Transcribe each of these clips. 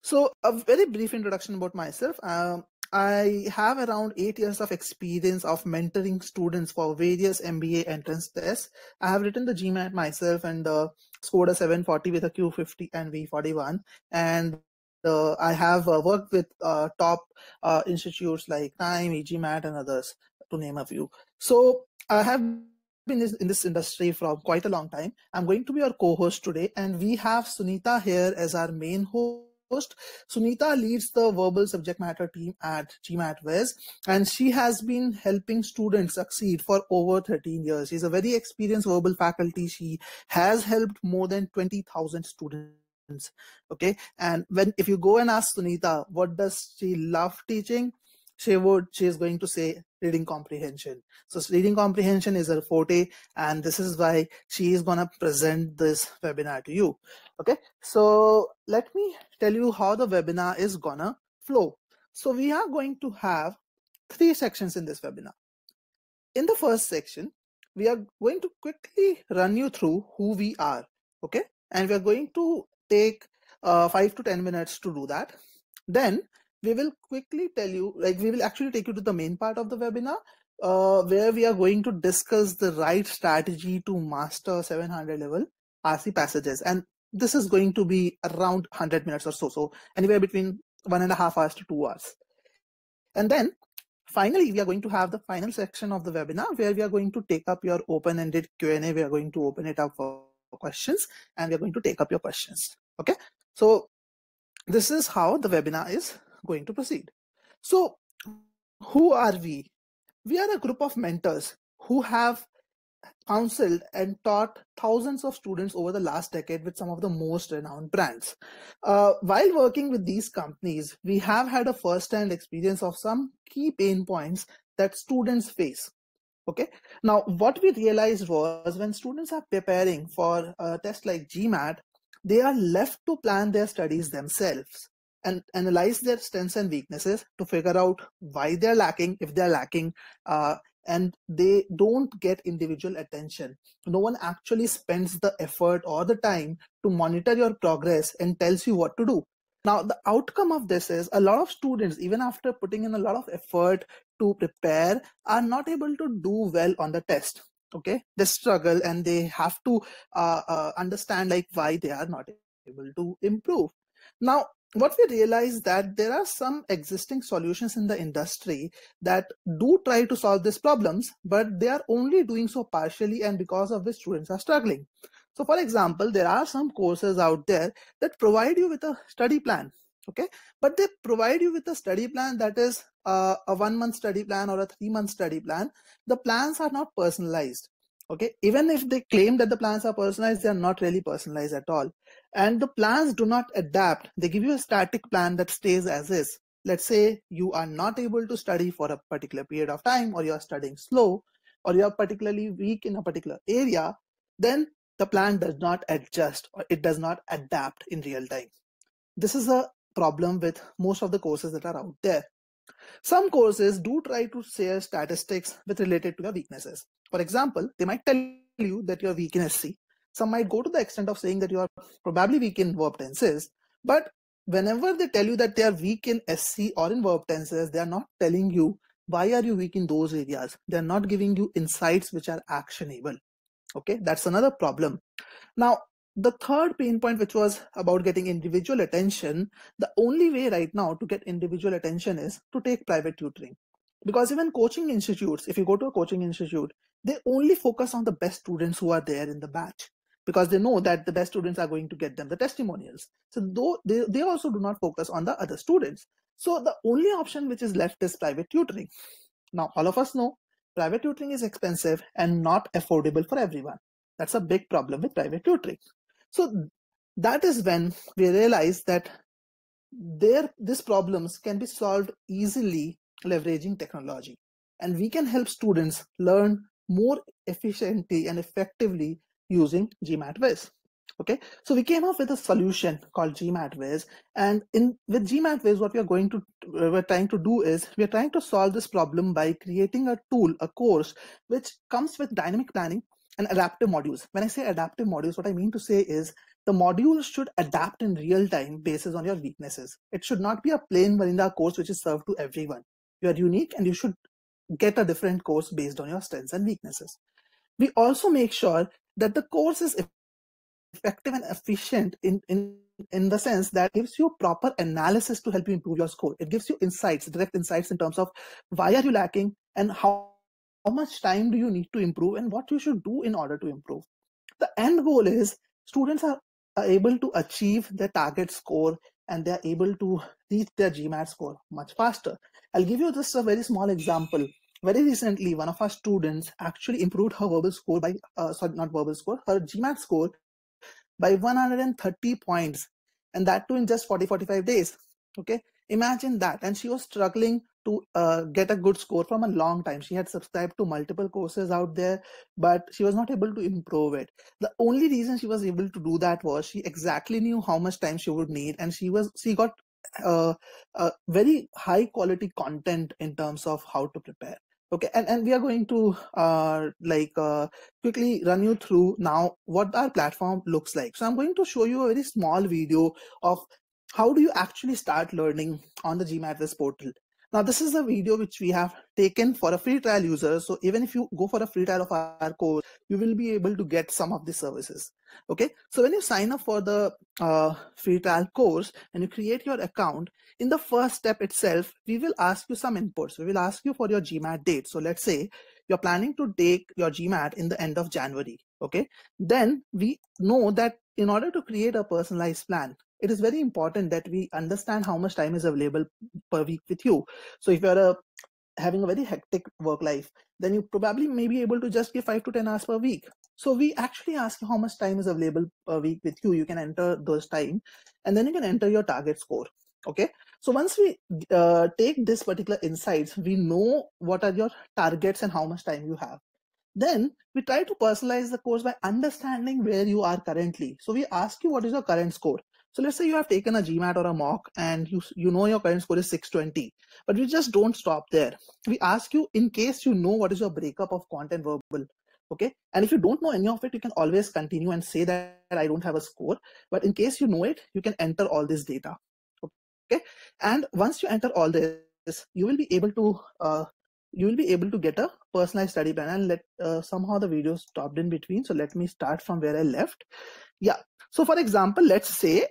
So a very brief introduction about myself. I have around 8 years of experience of mentoring students for various MBA entrance tests. I have written the GMAT myself and scored a 740 with a Q50 and V41. And I have worked with top institutes like Time, GMAT, and others, to name a few. So I have been in this industry for quite a long time. I'm going to be your co-host today, and we have Sunita here as our main host. Sunita leads the verbal subject matter team at GMAT Way, and she has been helping students succeed for over 13 years. She's a very experienced verbal faculty. She has helped more than 20,000 students. Okay, and if you go and ask Sunita what does she love teaching, she is going to say reading comprehension. So reading comprehension is her forte, and this is why she is going to present this webinar to you. Okay, so let me tell you how the webinar is gonna flow. So we are going to have 3 sections in this webinar. In the first section, we are going to quickly run you through who we are. Okay, and we are going to take 5 to 10 minutes to do that. Then we will quickly tell you, like we will actually take you to the main part of the webinar, where we are going to discuss the right strategy to master 700 level RC passages. And this is going to be around 100 minutes or so. So anywhere between 1.5 hours to 2 hours. And then finally, we are going to have the final section of the webinar where we are going to take up your open-ended Q&A. We are going to open it up for questions, and we are going to take up your questions. Okay. So this is how the webinar is going to proceed. So who are we? We are a group of mentors who have counseled and taught thousands of students over the last decade with some of the most renowned brands. While working with these companies, we have had a first-hand experience of some key pain points that students face. Okay. Now, what we realized was when students are preparing for a test like GMAT, they are left to plan their studies themselves and analyze their strengths and weaknesses to figure out why they're lacking, if they're lacking, and they don't get individual attention. No one actually spends the effort or the time to monitor your progress and tells you what to do. Now, the outcome of this is a lot of students, even after putting in a lot of effort to prepare, are not able to do well on the test. Okay, they struggle and they have to understand like why they are not able to improve. Now, what we realize that there are some existing solutions in the industry that do try to solve these problems, but they are only doing so partially, and because of this, students are struggling. So for example, there are some courses out there that provide you with a study plan. Okay, but they provide you with a study plan that is a 1-month study plan or a 3-month study plan. The plans are not personalized. Okay, even if they claim that the plans are personalized, they are not really personalized at all. And the plans do not adapt. They give you a static plan that stays as is. Let's say you are not able to study for a particular period of time, or you are studying slow, or you are particularly weak in a particular area, then the plan does not adjust, or it does not adapt in real time. This is a problem with most of the courses that are out there. Some courses do try to share statistics with related to your weaknesses. For example, they might tell you that you're weak in SC. Some might go to the extent of saying that you are probably weak in verb tenses. But whenever they tell you that they are weak in SC or in verb tenses, they are not telling you why are you weak in those areas. They are not giving you insights which are actionable. Okay, that's another problem. Now, the third pain point, which was about getting individual attention, the only way right now to get individual attention is to take private tutoring. Because even coaching institutes, if you go to a coaching institute, they only focus on the best students who are there in the batch, because they know that the best students are going to get them the testimonials. So though they also do not focus on the other students. So the only option which is left is private tutoring. Now, all of us know private tutoring is expensive and not affordable for everyone. That's a big problem with private tutoring. So that is when we realize that these problems can be solved easily leveraging technology. And we can help students learn more efficiently and effectively using GMAT Ways. Okay, so we came up with a solution called GMAT Ways, and with GMAT Ways, what we're trying to do is we're trying to solve this problem by creating a tool, a course, which comes with dynamic planning and adaptive modules. When I say adaptive modules, what I mean to say is The module should adapt in real time basis on your weaknesses. It should not be a plain vanilla course which is served to everyone. You are unique and you should get a different course based on your strengths and weaknesses. We also make sure that the course is effective and efficient in the sense that it gives you proper analysis to help you improve your score. It gives you insights, direct insights in terms of why are you lacking and how much time do you need to improve and what you should do in order to improve. The end goal is students are able to achieve their target score and they're able to reach their GMAT score much faster. I'll give you just a very small example. Very recently, one of our students actually improved her verbal score by, her GMAT score by 130 points, and that too in just 40-45 days. Okay, imagine that. And she was struggling to get a good score from a long time. She had subscribed to multiple courses out there, but she was not able to improve it. The only reason she was able to do that was she exactly knew how much time she would need, and she got very high quality content in terms of how to prepare. Okay, and we are going to quickly run you through now what our platform looks like. So I'm going to show you a very small video of how do you actually start learning on the GMAT Way portal. Now, this is a video which we have taken for a free trial user. So even if you go for a free trial of our course, you will be able to get some of the services. Okay, so when you sign up for the free trial course and you create your account, in the first step itself, we will ask you some inputs. We will ask you for your GMAT date. So let's say you're planning to take your GMAT in the end of January. Okay, then we know that in order to create a personalized plan, it is very important that we understand how much time is available per week with you. So if you're having a very hectic work life, then you probably may be able to just give 5 to 10 hours per week. So we actually ask you how much time is available per week with you. You can enter those time and then you can enter your target score. Okay, so once we take this particular insights, we know what are your targets and how much time you have. Then we try to personalize the course by understanding where you are currently. So we ask you what is your current score. So let's say you have taken a GMAT or a mock and you know your current score is 620, but we just don't stop there. We ask you in case you know what is your breakup of quant and verbal. Okay, and if you don't know any of it, you can always continue and say that I don't have a score. But in case you know it, you can enter all this data. Okay, and once you enter all this, you will be able to get a personalized study plan. And somehow the video stopped in between, so let me start from where I left. Yeah, so for example, let's say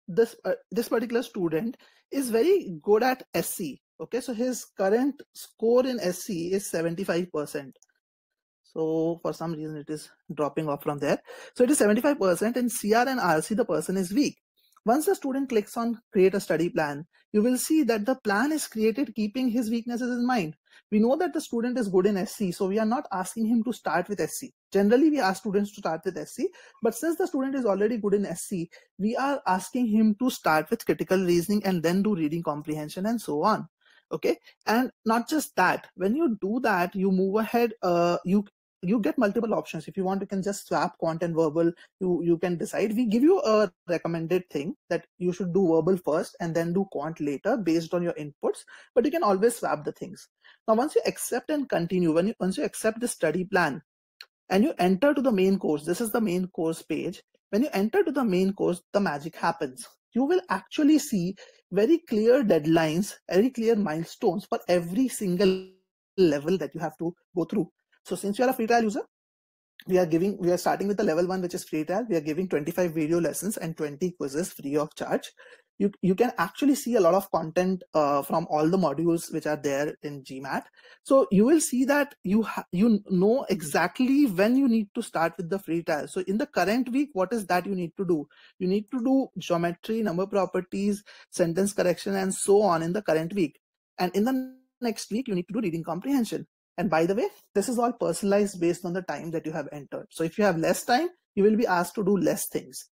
this particular student is very good at SC. Okay, so his current score in SC is 75%. So for some reason it is dropping off from there. So it is 75%. In CR and RC, the person is weak. Once the student clicks on create a study plan, you will see that the plan is created keeping his weaknesses in mind. We know that the student is good in SC, so we are not asking him to start with SC. Generally, we ask students to start with SC, but since the student is already good in SC, we are asking him to start with critical reasoning and then do reading comprehension and so on. Okay, and not just that, when you do that, you move ahead, you get multiple options. If you want, you can just swap quant and verbal. You can decide. We give you a recommended thing that you should do verbal first and then do quant later based on your inputs, but you can always swap the things. Now, once you accept and continue, once you accept the study plan and you enter to the main course, this is the main course page. When you enter to the main course, the magic happens. You will actually see very clear deadlines, very clear milestones for every single level that you have to go through. So since you are a free trial user, we are starting with the level 1, which is free trial. We are giving 25 video lessons and 20 quizzes free of charge. You can actually see a lot of content from all the modules which are there in GMAT. So you will see that you know exactly when you need to start with the free trial. So in the current week, what is that you need to do? You need to do geometry, number properties, sentence correction, and so on in the current week. And in the next week, you need to do reading comprehension. And by the way, this is all personalized based on the time that you have entered. So if you have less time, you will be asked to do less things.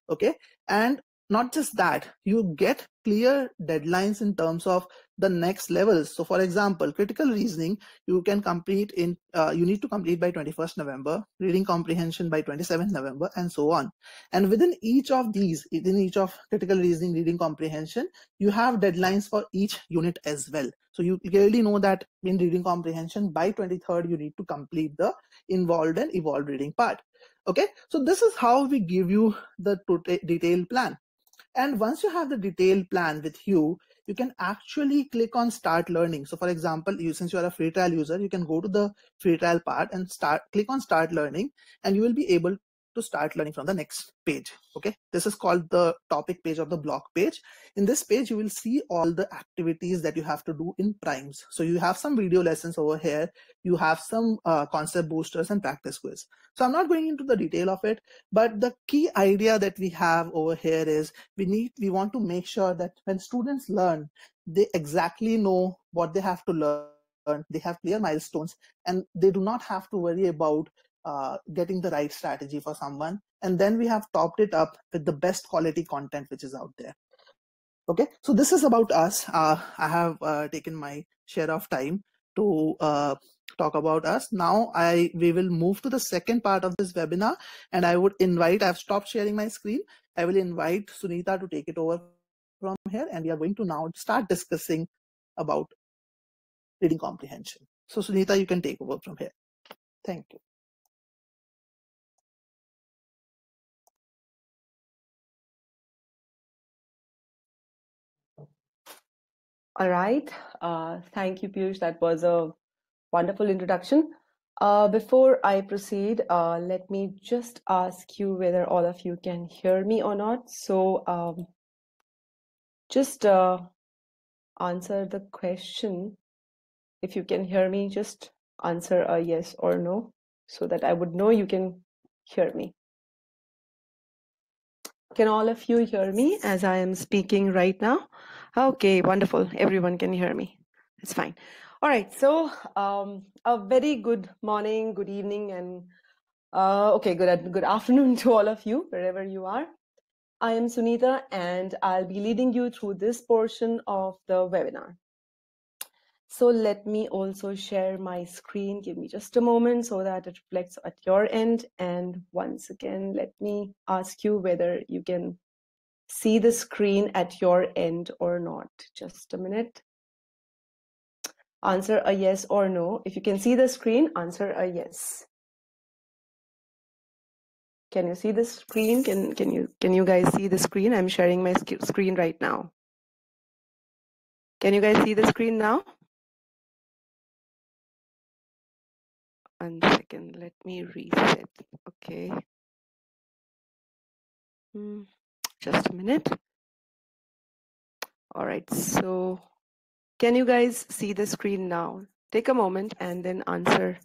Okay, and not just that, you get clear deadlines in terms of the next levels. So for example, critical reasoning, you can complete in, you need to complete by 21st November, reading comprehension by 27th November, and so on. And within each of these, within each of critical reasoning, reading comprehension, you have deadlines for each unit as well. So you clearly know that in reading comprehension, by 23rd, you need to complete the involved and evolved reading part. Okay, so this is how we give you the detailed plan. And once you have the detailed plan with you, you can actually click on start learning. So for example, since you are a free trial user, you can go to the free trial part and click on start learning, and you will be able to start learning from the next page. Okay, this is called the topic page or the block page. In this page, you will see all the activities that you have to do in primes. So you have some video lessons over here. You have some concept boosters and practice quiz. So I'm not going into the detail of it, but the key idea that we have over here is we want to make sure that when students learn, they exactly know what they have to learn. They have clear milestones, and they do not have to worry about getting the right strategy for someone. And then we have topped it up with the best quality content which is out there. Okay, so this is about us. I have taken my share of time to talk about us. Now we will move to the second part of this webinar, and I would invite, I've stopped sharing my screen. I will invite Sunita to take it over from here, and we are going to now start discussing about reading comprehension. So Sunita, you can take over from here. Thank you. All right. Thank you, Piyush. That was a wonderful introduction. Before I proceed, let me just ask you whether all of you can hear me or not. So just answer the question. If you can hear me, just answer a yes or no so that I would know you can hear me. Can all of you hear me as I am speaking right now? Okay, wonderful. Everyone can hear me. It's fine. All right. So a very good morning, good evening, and good afternoon to all of you, wherever you are. I am Sunita, and I'll be leading you through this portion of the webinar. So let me also share my screen. Give me just a moment so that it reflects at your end. And once again, let me ask you whether you can see the screen at your end or not. Just a minute. Answer a yes or no. If you can see the screen, answer a yes. Can you see the screen? Can you guys see the screen? I'm sharing my screen right now. Can you guys see the screen now? 1 second, let me reset. Okay. Just a minute. All right, so can you guys see the screen now? Take a moment and then answer.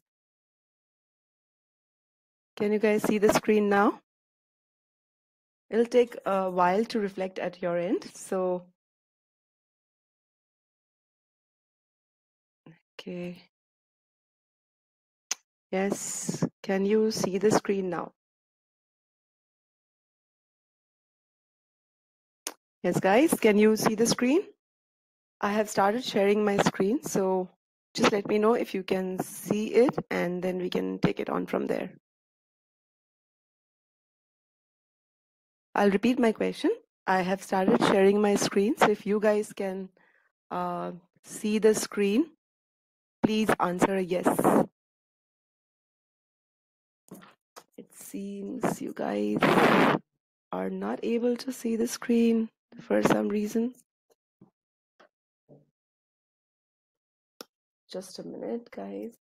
Can you guys see the screen now? It'll take a while to reflect at your end. So, okay. Yes, can you see the screen now? Yes, guys, can you see the screen? I have started sharing my screen, so just let me know if you can see it, and then we can take it on from there. I'll repeat my question. I have started sharing my screen, so if you guys can see the screen, please answer a yes. It seems you guys are not able to see the screen for some reason. Just a minute, guys.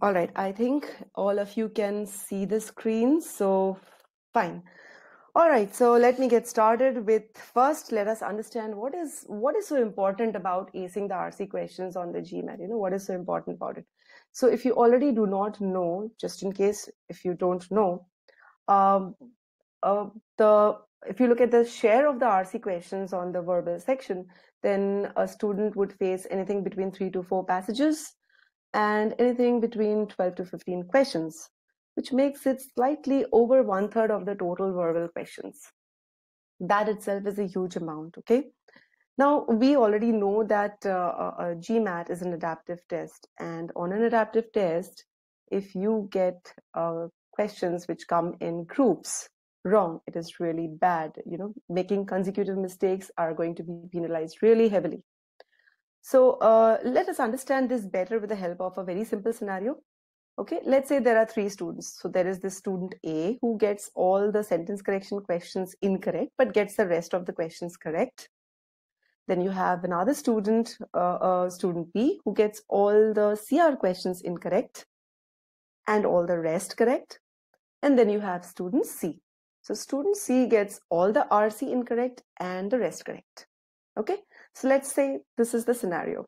All right, I think all of you can see the screen, so fine. All right, so let me get started with first, let us understand what is so important about acing the RC questions on the GMAT. You know, what is so important about it? So if you already do not know, just in case if you don't know, the if you look at the share of the RC questions on the verbal section, then a student would face anything between 3 to 4 passages and anything between 12 to 15 questions, which makes it slightly over 1/3 of the total verbal questions. That itself is a huge amount, okay? Now, we already know that GMAT is an adaptive test, and on an adaptive test, if you get questions which come in groups wrong, it is really bad. You know, making consecutive mistakes are going to be penalized really heavily. So let us understand this better with the help of a very simple scenario. Okay, let's say there are 3 students. So there is this student A who gets all the sentence correction questions incorrect, but gets the rest of the questions correct. Then you have another student, student B, who gets all the CR questions incorrect and all the rest correct. And then you have student C. So student C gets all the RC incorrect and the rest correct. Okay, so let's say this is the scenario.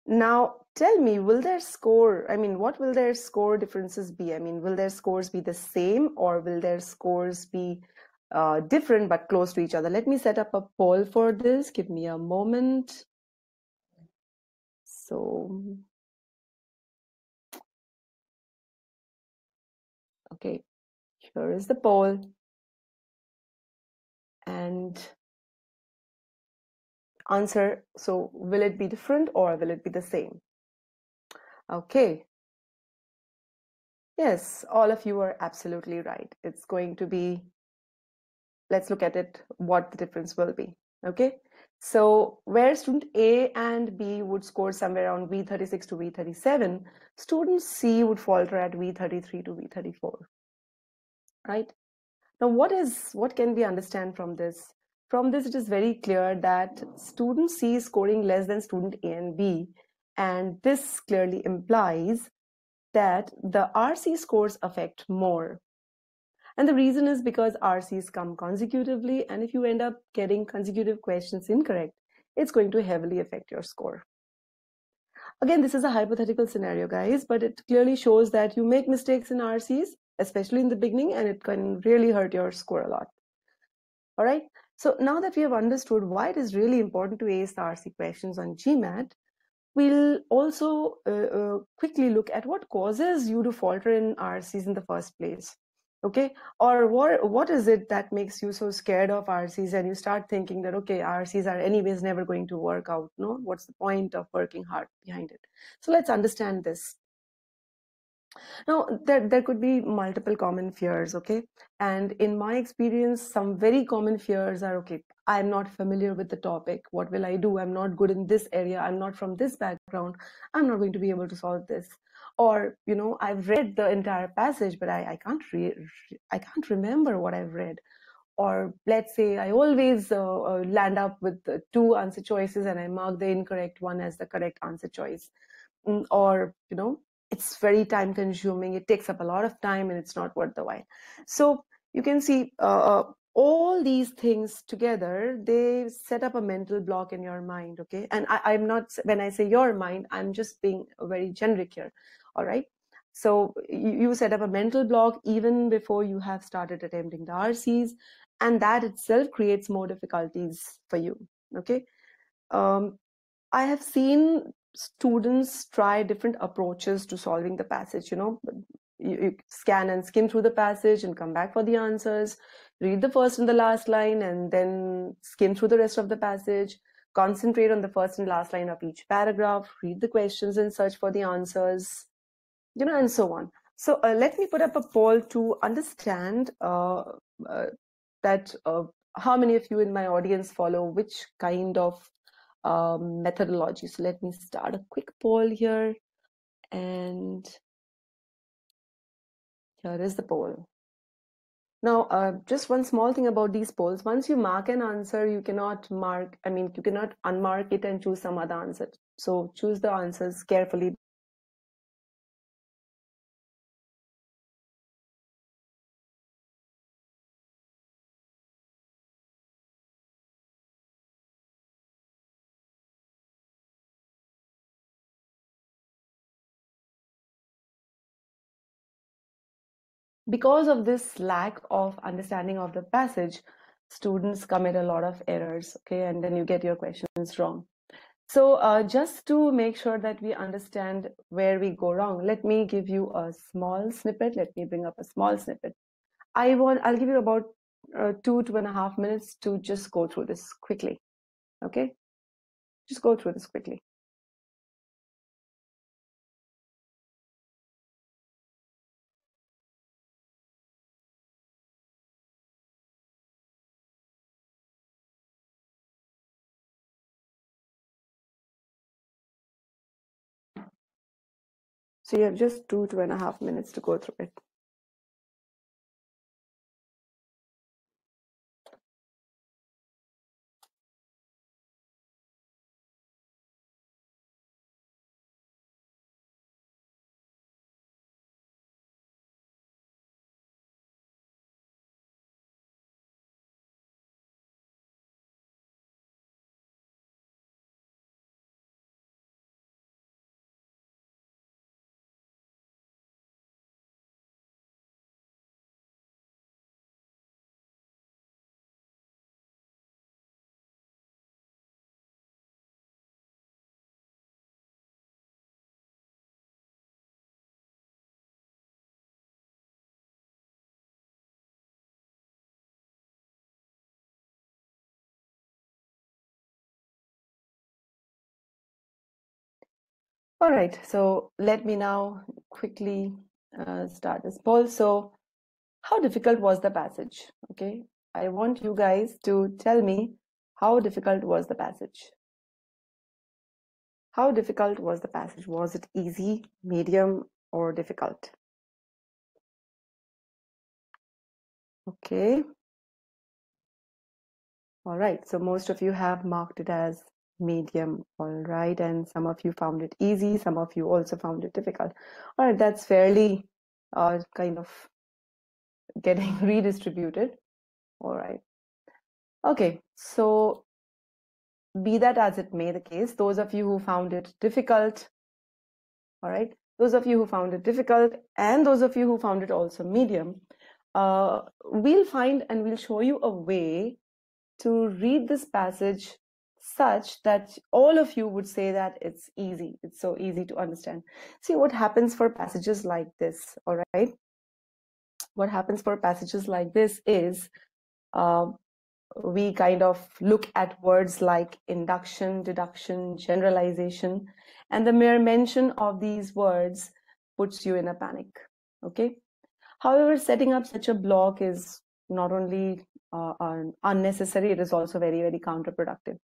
Now, tell me, will their score, I mean, what will their score differences be? I mean, will their scores be the same, or will their scores be different but close to each other? Let me set up a poll for this. Give me a moment. So, okay, here is the poll. And answer, so will it be different or will it be the same? Okay. Yes, all of you are absolutely right. It's going to be, let's look at it, what the difference will be. Okay. So where student A and B would score somewhere around V36 to V37, student C would falter at V33 to V34. Right? Now, what can we understand from this? From this, it is very clear that student C is scoring less than student A and B, and this clearly implies that the RC scores affect more. And the reason is because RCs come consecutively, and if you end up getting consecutive questions incorrect, it's going to heavily affect your score. Again, this is a hypothetical scenario, guys, but it clearly shows that you make mistakes in RCs, especially in the beginning, and it can really hurt your score a lot. All right. So now that we have understood why it is really important to ace the RC questions on GMAT, we'll also quickly look at what causes you to falter in RCs in the first place. Okay, or what is it that makes you so scared of RCs, and you start thinking that, okay, RCs are anyways never going to work out. No, what's the point of working hard behind it? So let's understand this. Now, there could be multiple common fears, okay? And in my experience, some very common fears are, okay, I'm not familiar with the topic. What will I do? I'm not good in this area. I'm not from this background. I'm not going to be able to solve this. Or, you know, I've read the entire passage, but I can't remember what I've read. Or let's say I always land up with 2 answer choices and I mark the incorrect one as the correct answer choice. Or, you know, it's very time consuming, it takes up a lot of time, and it's not worth the while. So you can see all these things together, they set up a mental block in your mind. Okay, and I'm not, when I say your mind, I'm just being very generic here. All right, so you set up a mental block even before you have started attempting the RCs, and that itself creates more difficulties for you. Okay, I have seen students try different approaches to solving the passage. You know, you scan and skim through the passage and come back for the answers, read the first and the last line, and then skim through the rest of the passage, concentrate on the first and last line of each paragraph, read the questions and search for the answers, you know, and so on. So let me put up a poll to understand that how many of you in my audience follow which kind of methodology. So let me start a quick poll here, and here is the poll. Now, just one small thing about these polls. Once you mark an answer, you cannot unmark it and choose some other answer. So choose the answers carefully. because of this lack of understanding of the passage, students commit a lot of errors, okay, and then you get your questions wrong. So just to make sure that we understand where we go wrong, let me give you a small snippet. Let me bring up a small snippet. I'll give you about 2.5 minutes to just go through this quickly. Okay, just go through this quickly. So you have just 2.5 minutes to go through it. All right, so let me now quickly start this poll. So how difficult was the passage? Okay, I want you guys to tell me how difficult was the passage. How difficult was the passage? Was it easy, medium, or difficult? Okay. All right, so most of you have marked it as medium, all right, and some of you found it easy, some of you also found it difficult. All right, that's fairly kind of getting redistributed. All right. Okay, so be that as it may the case, those of you who found it difficult, all right, those of you who found it difficult and those of you who found it also medium, we'll find and we'll show you a way to read this passage such that all of you would say that it's easy. It's so easy to understand. See what happens for passages like this, all right? What happens for passages like this is we kind of look at words like induction, deduction, generalization, and the mere mention of these words puts you in a panic, okay? However, setting up such a block is not only unnecessary, it is also very, very counterproductive.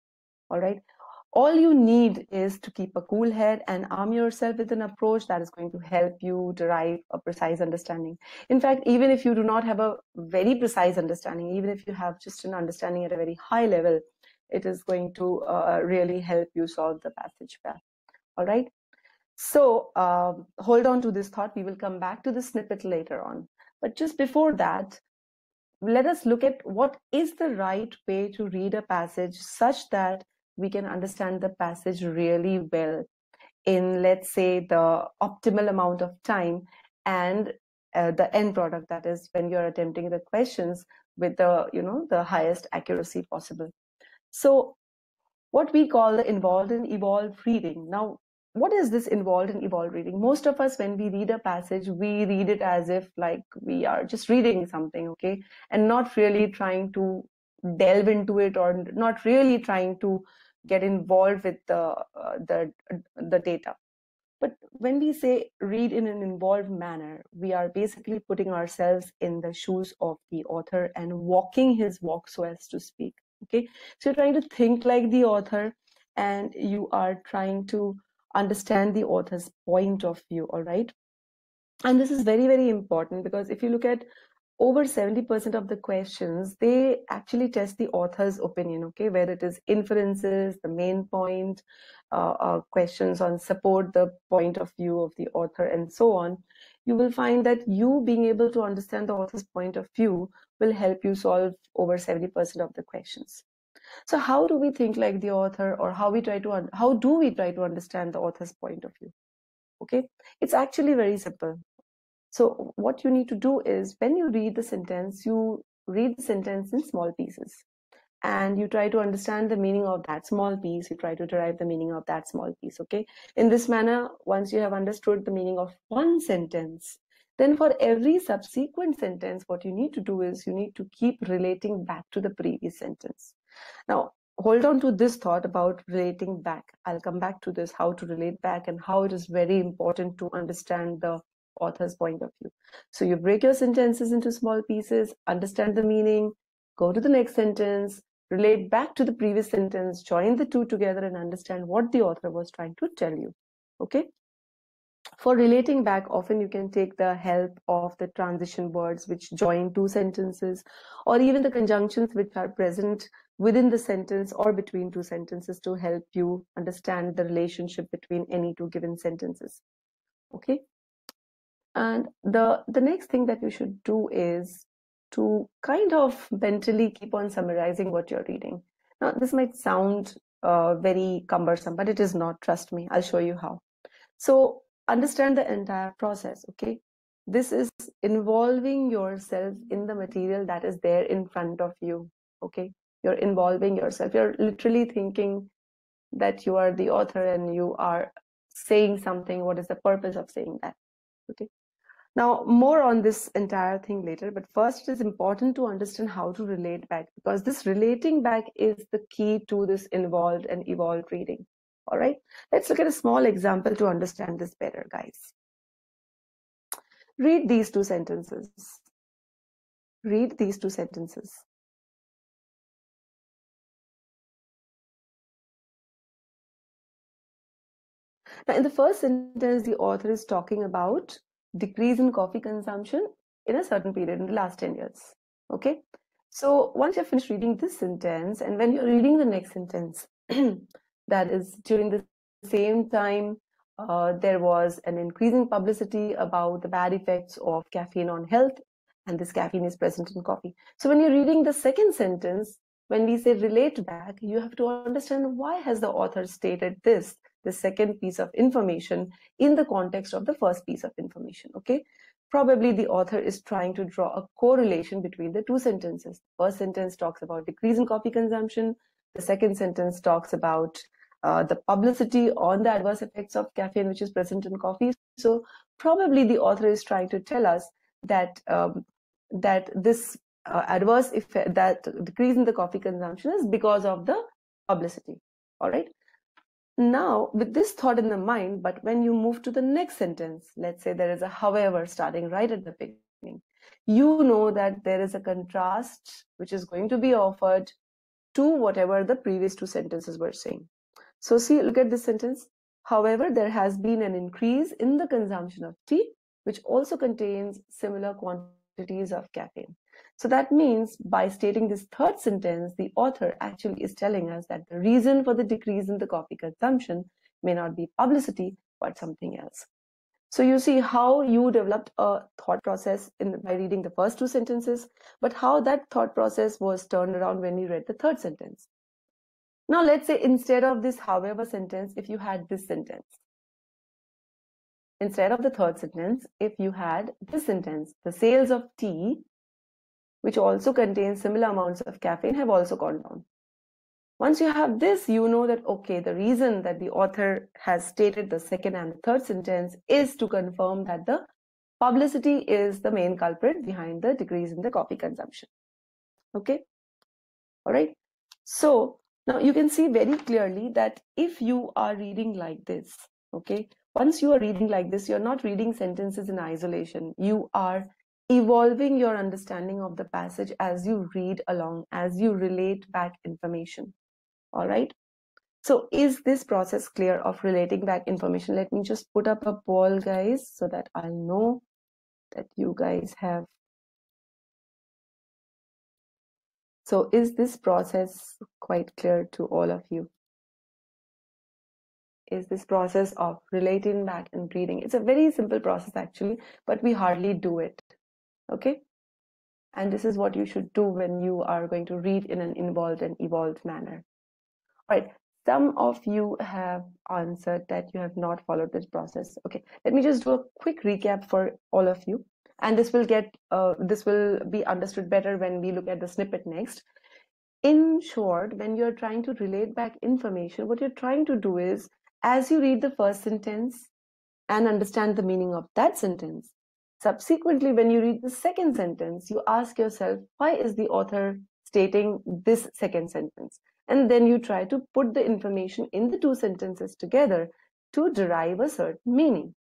All right. All you need is to keep a cool head and arm yourself with an approach that is going to help you derive a precise understanding. In fact, even if you do not have a very precise understanding, even if you have just an understanding at a very high level, it is going to really help you solve the passage well. All right. So hold on to this thought. We will come back to the snippet later on. But just before that, let us look at what is the right way to read a passage such that we can understand the passage really well in, let's say, the optimal amount of time and the end product, that is when you're attempting the questions with the, the highest accuracy possible. So what we call the involved and evolved reading. Now, what is this involved and evolved reading? Most of us, when we read a passage, we read it as if like we are just reading something, okay, and not really trying to delve into it or not really trying to get involved with the data. But when we say read in an involved manner, we are basically putting ourselves in the shoes of the author and walking his walk, so as to speak. Okay, so you're trying to think like the author and you are trying to understand the author's point of view. All right, and this is very, very important because if you look at over 70% of the questions, they actually test the author's opinion, okay, where it is inferences, the main point, questions on support the point of view of the author, and so on. You will find that you being able to understand the author's point of view will help you solve over 70% of the questions. So how do we think like the author, or how do we try to understand the author's point of view? Okay, it's actually very simple. So what you need to do is, when you read the sentence, you read the sentence in small pieces, and you try to understand the meaning of that small piece. You try to derive the meaning of that small piece. Okay, in this manner, once you have understood the meaning of one sentence, then for every subsequent sentence, what you need to do is you need to keep relating back to the previous sentence. Now, hold on to this thought about relating back. I'll come back to this, how to relate back and how it is very important to understand the author's point of view. So you break your sentences into small pieces, understand the meaning, go to the next sentence, relate back to the previous sentence, join the two together and understand what the author was trying to tell you. Okay? For relating back, often you can take the help of the transition words which join two sentences, or even the conjunctions which are present within the sentence or between two sentences to help you understand the relationship between any two given sentences. Okay? And the next thing that you should do is to kind of mentally keep on summarizing what you're reading. Now, this might sound very cumbersome, but it is not. Trust me, I'll show you how. So understand the entire process. Okay, this is involving yourself in the material that is there in front of you. Okay, you're involving yourself. You're literally thinking that you are the author and you are saying something. What is the purpose of saying that? Okay. Now, more on this entire thing later, but first it is important to understand how to relate back, because this relating back is the key to this involved and evolved reading. All right, let's look at a small example to understand this better, guys. Read these two sentences. Read these two sentences. Now, in the first sentence, the author is talking about decrease in coffee consumption in a certain period in the last 10 years. Okay, so once you've finished reading this sentence, and when you're reading the next sentence, that is during the same time, there was an increasing publicity about the bad effects of caffeine on health, and this caffeine is present in coffee. So when you're reading the second sentence, when we say relate back, you have to understand why has the author stated this, the second piece of information, in the context of the first piece of information. Okay, probably the author is trying to draw a correlation between the two sentences. The first sentence talks about decrease in coffee consumption. The second sentence talks about the publicity on the adverse effects of caffeine which is present in coffee. So probably the author is trying to tell us that that this adverse effect, that decrease in the coffee consumption, is because of the publicity. All right. Now, with this thought in the mind, but when you move to the next sentence, let's say there is a however starting right at the beginning, you know that there is a contrast which is going to be offered to whatever the previous two sentences were saying. So see, look at this sentence. However, there has been an increase in the consumption of tea, which also contains similar quantities of caffeine. So that means by stating this third sentence, the author actually is telling us that the reason for the decrease in the coffee consumption may not be publicity, but something else. So you see how you developed a thought process by reading the first two sentences, but how that thought process was turned around when you read the third sentence. Now, let's say instead of this however sentence, if you had this sentence. Instead of the third sentence, if you had this sentence, the sales of tea, which also contains similar amounts of caffeine, have also gone down. Once you have this, you know that, okay, the reason that the author has stated the second and the third sentence is to confirm that the publicity is the main culprit behind the decrease in the coffee consumption. Okay. All right. So now you can see very clearly that if you are reading like this, okay, once you are reading like this, you're not reading sentences in isolation. You are evolving your understanding of the passage as you read along, as you relate back information. All right. So is this process clear of relating back information? Let me just put up a poll, guys, so that I'll know that you guys have. So is this process quite clear to all of you? Is this process of relating back and reading? It's a very simple process actually, but we hardly do it. Okay. And this is what you should do when you are going to read in an involved and evolved manner. All right. Some of you have answered that you have not followed this process. Okay, let me just do a quick recap for all of you, and this will be understood better when we look at the snippet next. In short, when you're trying to relate back information, what you're trying to do is, as you read the first sentence and understand the meaning of that sentence, subsequently, when you read the second sentence, you ask yourself, why is the author stating this second sentence? And then you try to put the information in the two sentences together to derive a certain meaning.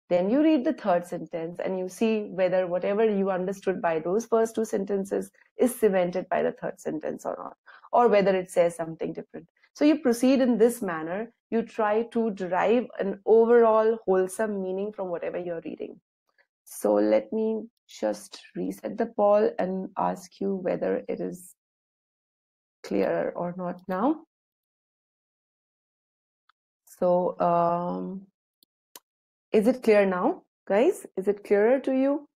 Then you read the third sentence and you see whether whatever you understood by those first two sentences is cemented by the third sentence or not, or whether it says something different. So you proceed in this manner. You try to derive an overall wholesome meaning from whatever you're reading. So let me just reset the poll and ask you whether it is clear or not now. So is it clear now, guys? Is it clearer to you,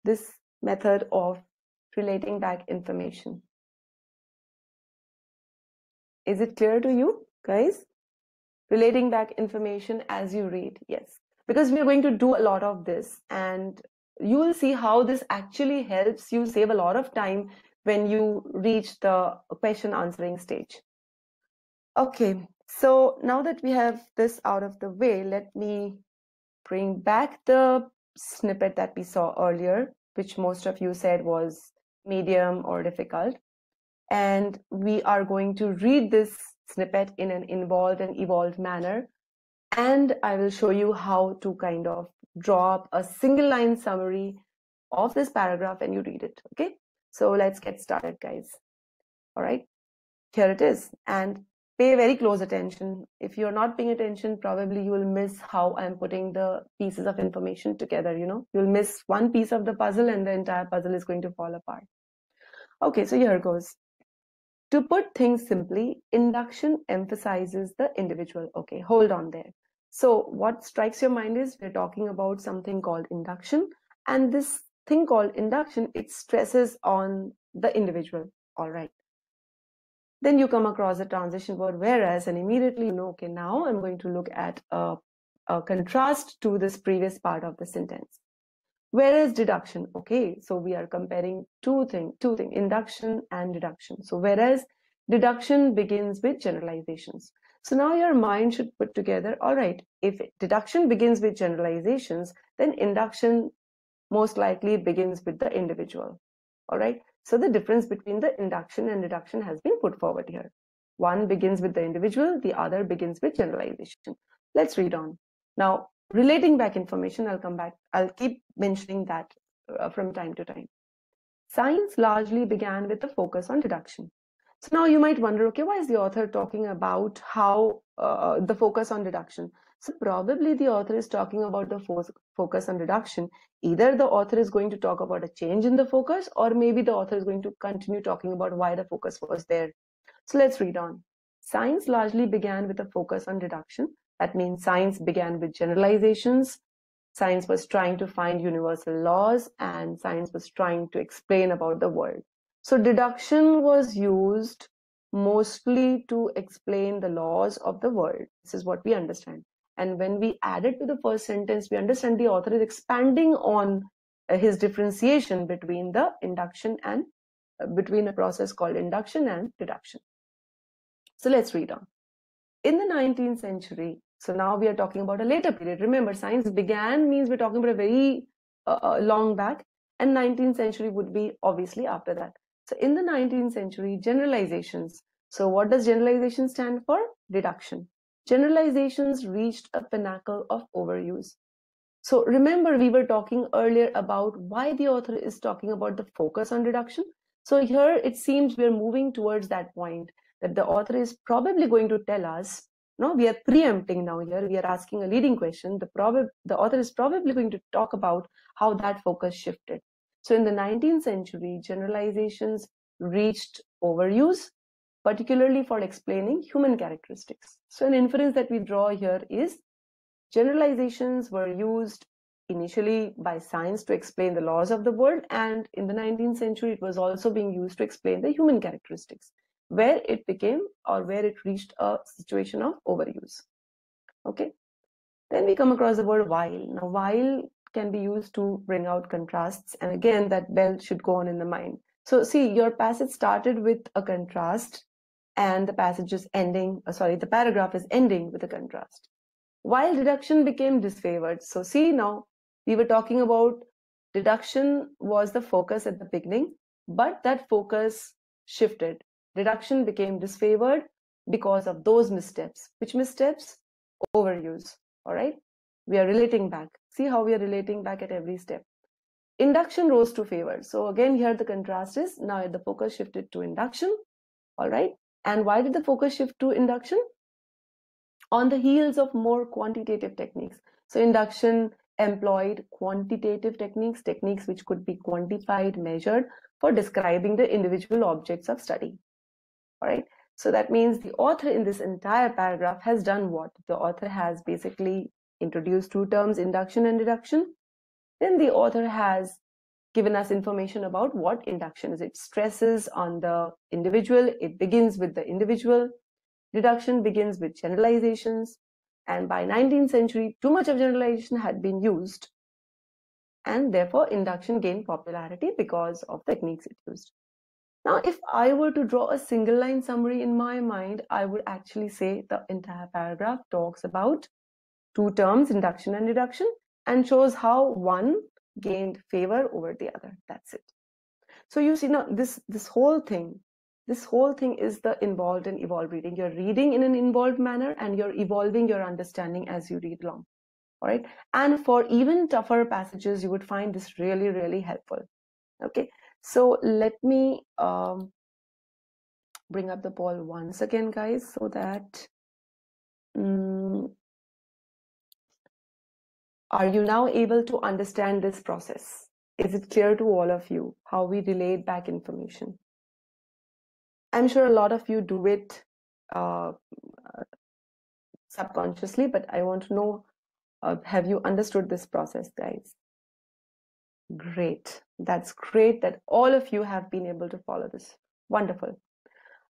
this method of relating back information? Is it clear to you, guys? Relating back information as you read, yes. Because we are going to do a lot of this, and you will see how this actually helps you save a lot of time when you reach the question answering stage. Okay, so now that we have this out of the way, let me bring back the snippet that we saw earlier, which most of you said was medium or difficult. And we are going to read this snippet in an involved and evolved manner. And I will show you how to kind of draw up a single line summary of this paragraph when you read it. Okay, so let's get started, guys. All right, here it is. And pay very close attention. If you're not paying attention, probably you will miss how I'm putting the pieces of information together. You'll miss one piece of the puzzle and the entire puzzle is going to fall apart. Okay, so here goes. To put things simply, induction emphasizes the individual. Okay, hold on there. So what strikes your mind is we're talking about something called induction, and this thing called induction, it stresses on the individual. All right. Then you come across a transition word whereas, and immediately you know, okay, now I'm going to look at a contrast to this previous part of the sentence. Whereas deduction, okay, so we are comparing two things, induction and deduction. So whereas deduction begins with generalizations. So now your mind should put together, all right, if deduction begins with generalizations, then induction most likely begins with the individual. All right, so the difference between the induction and deduction has been put forward here. One begins with the individual, the other begins with generalization. Let's read on. Now, relating back information, I'll come back. I'll keep mentioning that from time to time. Science largely began with a focus on deduction. So now you might wonder, okay, why is the author talking about how the focus on deduction? So probably the author is talking about the focus on deduction. Either the author is going to talk about a change in the focus, or maybe the author is going to continue talking about why the focus was there. So let's read on. Science largely began with a focus on deduction. That means science began with generalizations. Science was trying to find universal laws, and science was trying to explain about the world. So deduction was used mostly to explain the laws of the world. This is what we understand. And when we add it to the first sentence, we understand the author is expanding on his differentiation between the induction and between a process called induction and deduction. So let's read on. In the 19th century, so now we are talking about a later period. Remember, science began means we're talking about a very long back, and 19th century would be obviously after that. So in the 19th century, generalizations. So what does generalization stand for? Deduction. Generalizations reached a pinnacle of overuse. So remember, we were talking earlier about why the author is talking about the focus on deduction. So here it seems we're moving towards that point, that the author is probably going to tell us, no, we are preempting now here, we are asking a leading question. The author is probably going to talk about how that focus shifted. So in the 19th century, generalizations reached overuse, particularly for explaining human characteristics. So an inference that we draw here is generalizations were used initially by science to explain the laws of the world, and in the 19th century, it was also being used to explain the human characteristics. where it became or where it reached a situation of overuse. Okay. Then we come across the word while. Now, while can be used to bring out contrasts, and again, that bell should go on in the mind. So see, your passage started with a contrast, and the passage is ending, the paragraph is ending with a contrast. While deduction became disfavored. So see, now we were talking about deduction was the focus at the beginning, but that focus shifted. Deduction became disfavored because of those missteps. Which missteps? Overuse. All right. We are relating back. See how we are relating back at every step. Induction rose to favor. So again, here the contrast is now the focus shifted to induction. All right. And why did the focus shift to induction? On the heels of more quantitative techniques. So induction employed quantitative techniques, techniques which could be quantified, measured for describing the individual objects of study. All right. So that means the author in this entire paragraph has done what? The author has basically introduced two terms, induction and deduction. Then the author has given us information about what induction is. It stresses on the individual. It begins with the individual. Deduction begins with generalizations. And by 19th century, too much of generalization had been used. And therefore, induction gained popularity because of techniques it used. Now, if I were to draw a single line summary in my mind, I would actually say the entire paragraph talks about two terms, induction and deduction, and shows how one gained favor over the other. That's it. So you see now this whole thing is the involved and evolved reading. You're reading in an involved manner and you're evolving your understanding as you read along. All right. And for even tougher passages, you would find this really, really helpful. Okay. So let me bring up the poll once again, guys, so that are you now able to understand this process? Is it clear to all of you how we relate back information? I'm sure a lot of you do it subconsciously, but I want to know, have you understood this process, guys? Great. That's great that all of you have been able to follow this. Wonderful.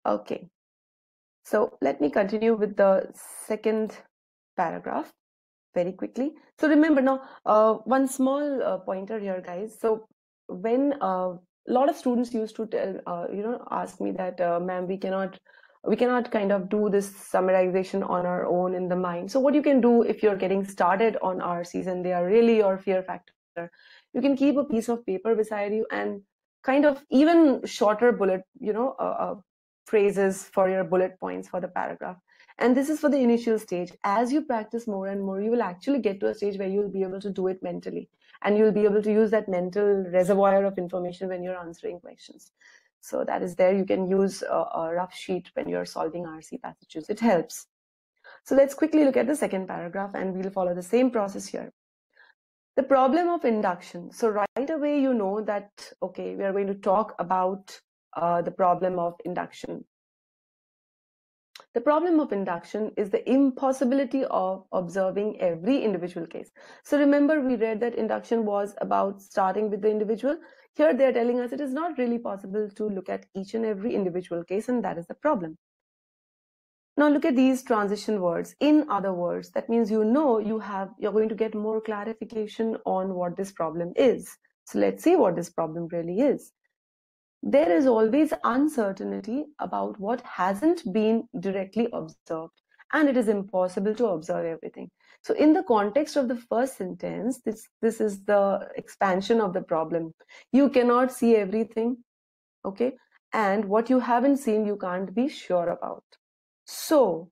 Okay. So let me continue with the second paragraph very quickly. So remember now, one small pointer here, guys. So when a lot of students used to tell, ask me that, ma'am, we cannot kind of do this summarization on our own in the mind. So what you can do if you're getting started on RCs and they are really your fear factor, you can keep a piece of paper beside you and kind of even shorter bullet, phrases for your bullet points for the paragraph. And this is for the initial stage. As you practice more and more, you will actually get to a stage where you'll be able to do it mentally. And you'll be able to use that mental reservoir of information when you're answering questions. So that is there. You can use a rough sheet when you're solving RC passages. It helps. So let's quickly look at the second paragraph and we'll follow the same process here. The problem of induction. So right away, you know that, okay, we are going to talk about the problem of induction. The problem of induction is the impossibility of observing every individual case. So remember, we read that induction was about starting with the individual. Here they're telling us it is not really possible to look at each and every individual case, and that is the problem. Now look at these transition words. In other words, that means you're going to get more clarification on what this problem is. So let's see what this problem really is. There is always uncertainty about what hasn't been directly observed, and it is impossible to observe everything. So in the context of the first sentence, this is the expansion of the problem. You cannot see everything, okay? And what you haven't seen, you can't be sure about. So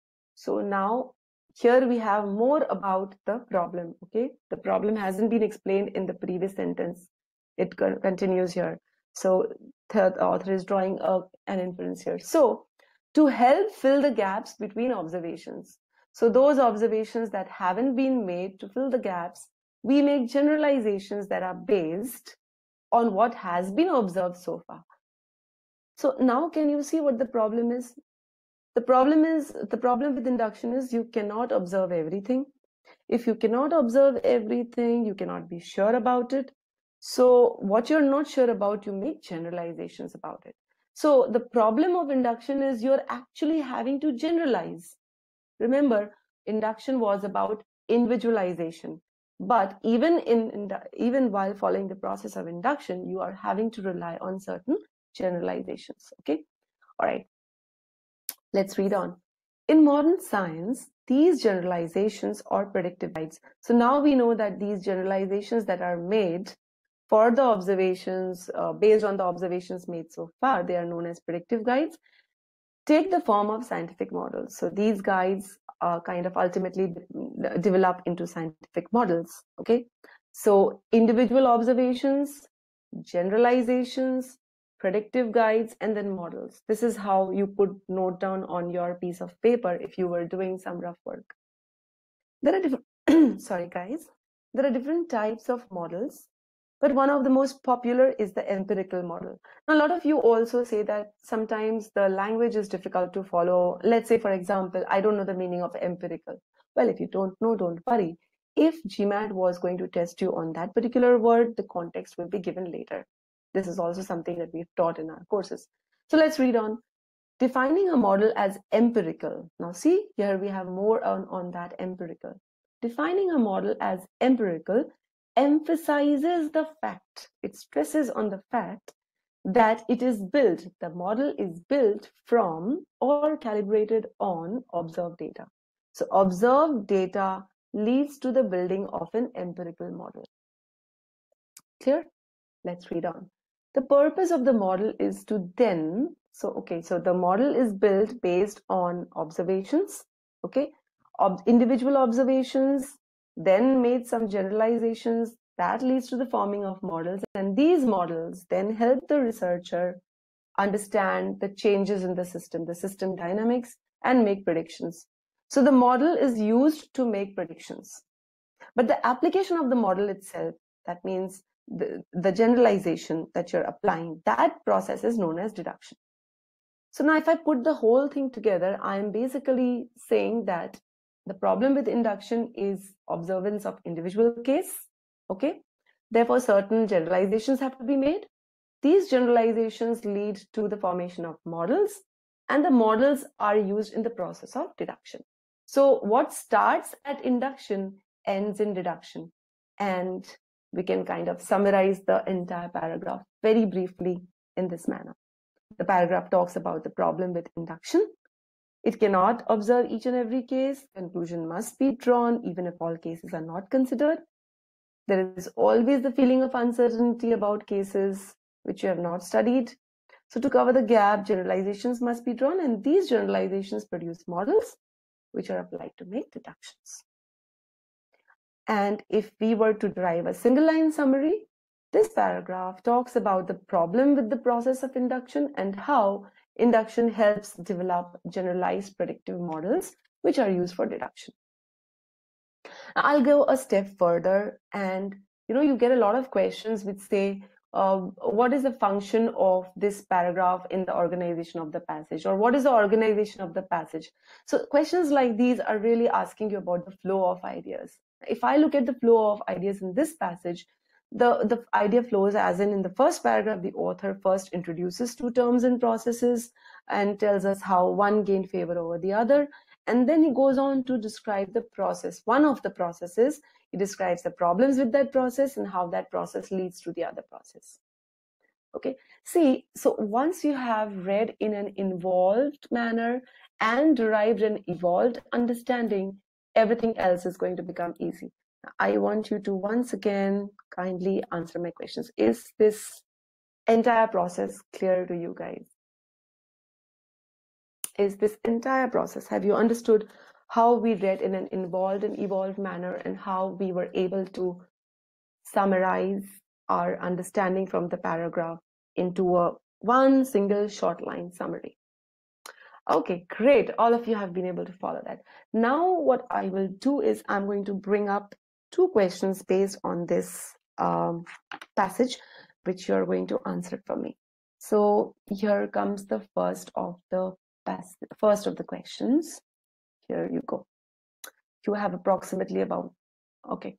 now here we have more about the problem, okay? The problem hasn't been explained in the previous sentence. It continues here. So the author is drawing an inference here. So to help fill the gaps between observations, so those observations that haven't been made, to fill the gaps, we make generalizations that are based on what has been observed so far. So now can you see what the problem is? The problem with induction is you cannot observe everything. If you cannot observe everything, you cannot be sure about it. So what you're not sure about, you make generalizations about it. So the problem of induction is you're actually having to generalize. Remember, induction was about individualization. But even while following the process of induction, you are having to rely on certain generalizations. Okay, all right. Let's read on. In modern science, these generalizations are predictive guides. So now we know that these generalizations that are made for the observations, based on the observations made so far, they are known as predictive guides, take the form of scientific models. So these guides kind of ultimately develop into scientific models. Okay, so individual observations, generalizations, predictive guides, and then models. This is how you put note down on your piece of paper if you were doing some rough work. There are different sorry guys, there are different types of models, but one of the most popular is the empirical model. Now, a lot of you also say that sometimes the language is difficult to follow. Let's say, for example, I don't know the meaning of empirical. Well, if you don't know, don't worry. If GMAT was going to test you on that particular word, the context will be given later. This is also something that we've taught in our courses. So let's read on. Defining a model as empirical. Now see, here we have more on that empirical. Defining a model as empirical emphasizes the fact, it stresses on the fact that it is built, the model is built from or calibrated on observed data. So observed data leads to the building of an empirical model. Clear? Let's read on. The purpose of the model is to then, so the model is built based on observations, okay, individual observations, then made some generalizations that leads to the forming of models, and these models then help the researcher understand the changes in the system dynamics, and make predictions. So the model is used to make predictions, but the application of the model itself, that means the generalization that you're applying, that process is known as deduction. So now if I put the whole thing together, I am basically saying that the problem with induction is observance of individual case. Okay, therefore certain generalizations have to be made. These generalizations lead to the formation of models, and the models are used in the process of deduction. So what starts at induction ends in deduction, and we can kind of summarize the entire paragraph very briefly in this manner. The paragraph talks about the problem with induction. It cannot observe each and every case. Conclusion must be drawn even if all cases are not considered. There is always the feeling of uncertainty about cases which you have not studied. So to cover the gap, generalizations must be drawn, and these generalizations produce models which are applied to make deductions. And if we were to derive a single line summary, this paragraph talks about the problem with the process of induction and how induction helps develop generalized predictive models which are used for deduction. I'll go a step further, and you get a lot of questions which say, what is the function of this paragraph in the organization of the passage, or what is the organization of the passage? So questions like these are really asking you about the flow of ideas. If I look at the flow of ideas in this passage, the idea flows as in the first paragraph, the author first introduces two terms and processes and tells us how one gained favor over the other. And then he goes on to describe the process, one of the processes. He describes the problems with that process and how that process leads to the other process. Okay, see, so once you have read in an involved manner and derived an evolved understanding, everything else is going to become easy. I want you to once again kindly answer my questions. Is this entire process clear to you guys? Is this entire process, have you understood how we read in an involved and evolved manner and how we were able to summarize our understanding from the paragraph into a one single short line summary? Okay, great. All of you have been able to follow that. Now what I will do is I'm going to bring up two questions based on this passage, which you're going to answer for me. So here comes the first of the questions. Here you go. You have approximately about, okay,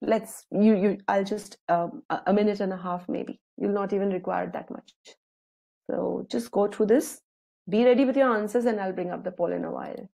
I'll just a minute and a half maybe. You'll not even require that much. So just go through this. Be ready with your answers and I'll bring up the poll in a while.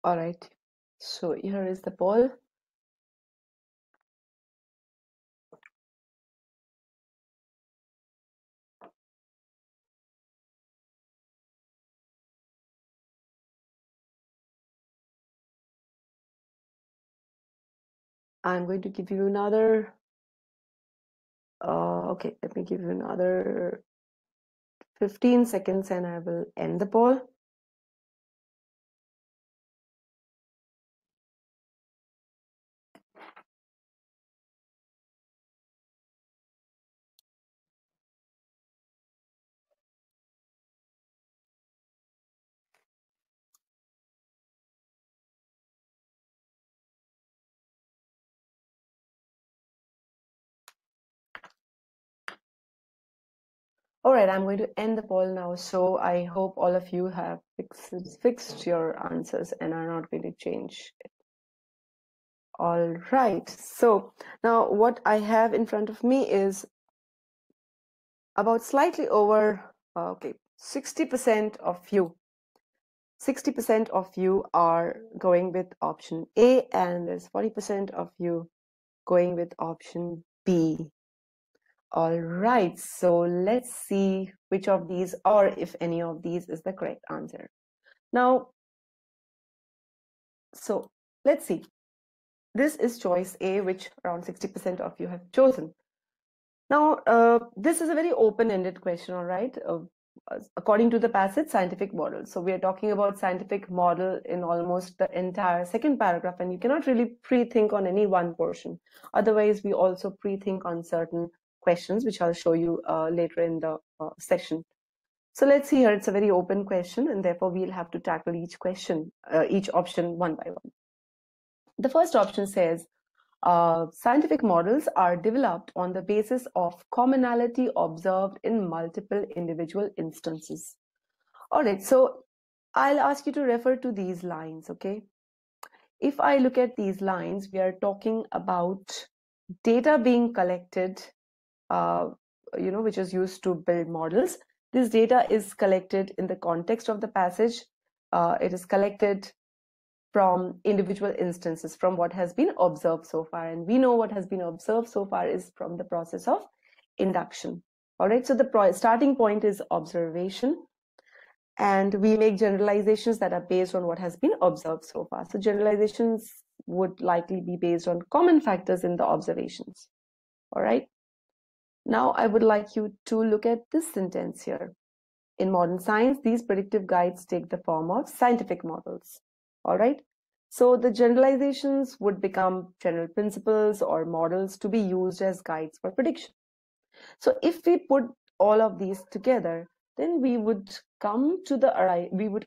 All right, so here is the poll. I'm going to give you another, okay, let me give you another 15 seconds and I will end the poll. All right, I'm going to end the poll now. So I hope all of you have fixed your answers and are not going to change it. All right, so now what I have in front of me is about slightly over, okay, 60% of you. 60% of you are going with option A and there's 40% of you going with option B. All right, so let's see which of these or if any of these is the correct answer. Now, so let's see. This is choice A, which around 60% of you have chosen. Now, this is a very open-ended question, all right? According to the passage, scientific model. So we are talking about scientific model in almost the entire second paragraph, and you cannot really pre-think on any one portion. Otherwise, we also pre-think on certain questions, which I'll show you later in the session. So let's see here, it's a very open question, and therefore we'll have to tackle each question, each option one by one. The first option says, scientific models are developed on the basis of commonality observed in multiple individual instances. All right, so I'll ask you to refer to these lines, okay? If I look at these lines, we are talking about data being collected, which is used to build models. This data is collected in the context of the passage. It is collected from individual instances, from what has been observed so far. And we know what has been observed so far is from the process of induction. All right, so the starting point is observation. And we make generalizations that are based on what has been observed so far. So generalizations would likely be based on common factors in the observations. All right. Now I would like you to look at this sentence here. In modern science, these predictive guides take the form of scientific models. All right. So the generalizations would become general principles or models to be used as guides for prediction. So if we put all of these together, then we would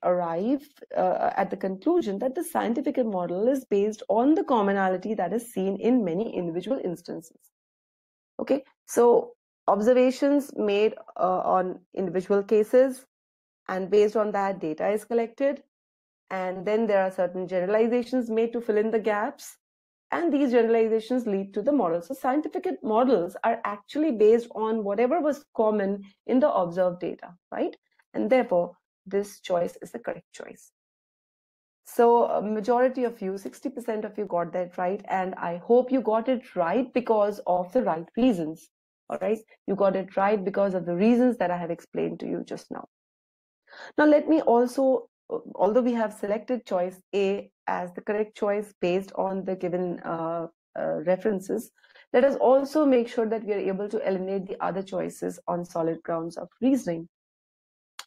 arrive at the conclusion that the scientific model is based on the commonality that is seen in many individual instances. Okay, so observations made on individual cases, and based on that, data is collected, and then there are certain generalizations made to fill in the gaps, and these generalizations lead to the model. So scientific models are actually based on whatever was common in the observed data, right? And therefore, this choice is the correct choice. So a majority of you, 60% of you got that right. And I hope you got it right because of the right reasons. All right. You got it right because of the reasons that I have explained to you just now. Now, let me also, although we have selected choice A as the correct choice based on the given references, let us also make sure that we are able to eliminate the other choices on solid grounds of reasoning.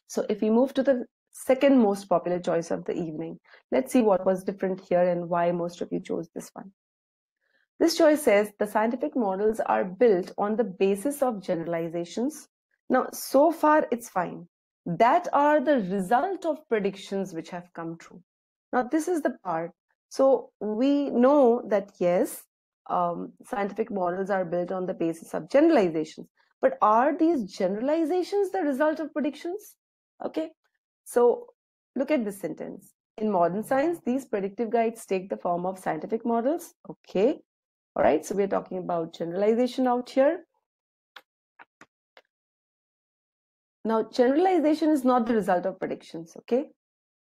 So if we move to the second most popular choice of the evening, let's see what was different here and why most of you chose this one. This choice says the scientific models are built on the basis of generalizations. Now, so far it's fine. That are the result of predictions which have come true. Now, this is the part. So we know that yes, scientific models are built on the basis of generalizations. But are these generalizations the result of predictions? Okay. So look at this sentence. In modern science, these predictive guides take the form of scientific models. Okay. All right, so we're talking about generalization out here. Now, generalization is not the result of predictions, okay?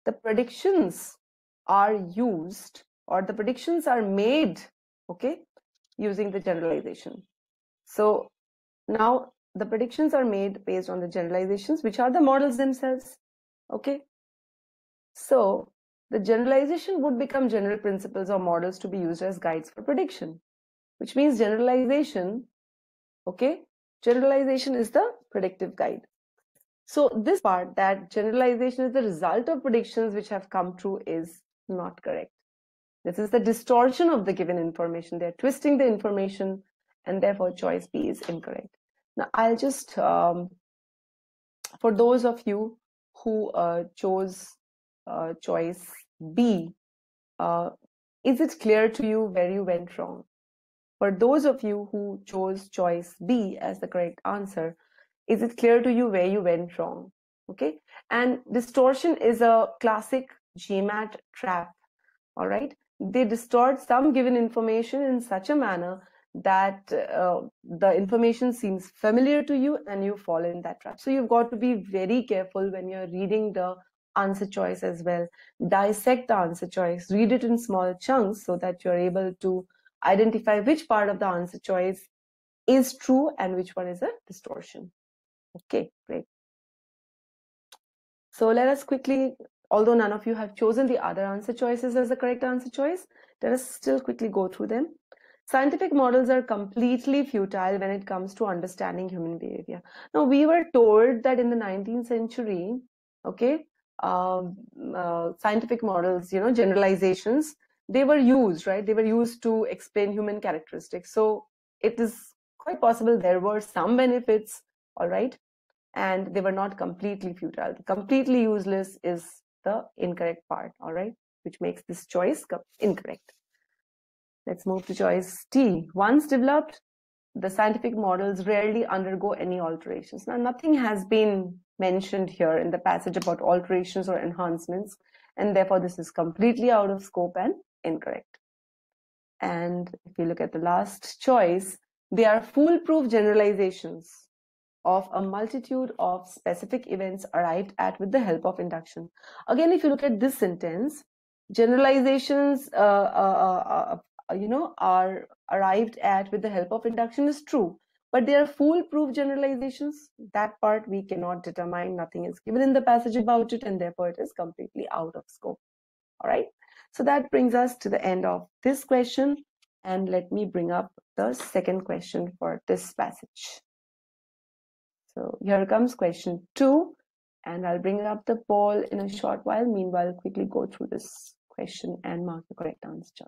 The predictions are used or the predictions are made, okay, using the generalization. So now the predictions are made based on the generalizations, which are the models themselves, okay? So the generalization would become general principles or models to be used as guides for prediction, which means generalization, okay? Generalization is the predictive guide. So this part, that generalization is the result of predictions which have come true, is not correct. This is the distortion of the given information. They're twisting the information, and therefore choice B is incorrect. Now I'll just, for those of you who chose choice B, is it clear to you where you went wrong? For those of you who chose choice B as the correct answer, is it clear to you where you went wrong? Okay. And distortion is a classic GMAT trap. All right. They distort some given information in such a manner that the information seems familiar to you and you fall in that trap. So you've got to be very careful when you're reading the answer choice as well. Dissect the answer choice, read it in small chunks so that you're able to identify which part of the answer choice is true and which one is a distortion. Okay, great. So let us quickly, although none of you have chosen the other answer choices as the correct answer choice, let us still quickly go through them. Scientific models are completely futile when it comes to understanding human behavior. Now, we were told that in the 19th century, okay, scientific models, you know, generalizations, they were used, right? They were used to explain human characteristics. So it is quite possible there were some benefits, all right, and they were not completely futile. The completely useless is the incorrect part, all right, which makes this choice incorrect. Let's move to choice D. Once developed, the scientific models rarely undergo any alterations. Now, nothing has been mentioned here in the passage about alterations or enhancements, and therefore this is completely out of scope and incorrect. And if you look at the last choice, they are foolproof generalizations of a multitude of specific events arrived at with the help of induction. Again, if you look at this sentence, generalizations are arrived at with the help of induction is true, but they are foolproof generalizations. That part we cannot determine. Nothing is given in the passage about it, and therefore it is completely out of scope. All right. So that brings us to the end of this question, and let me bring up the second question for this passage. So here comes question 2, and I'll bring up the poll in a short while. Meanwhile, quickly go through this question and mark the correct answer.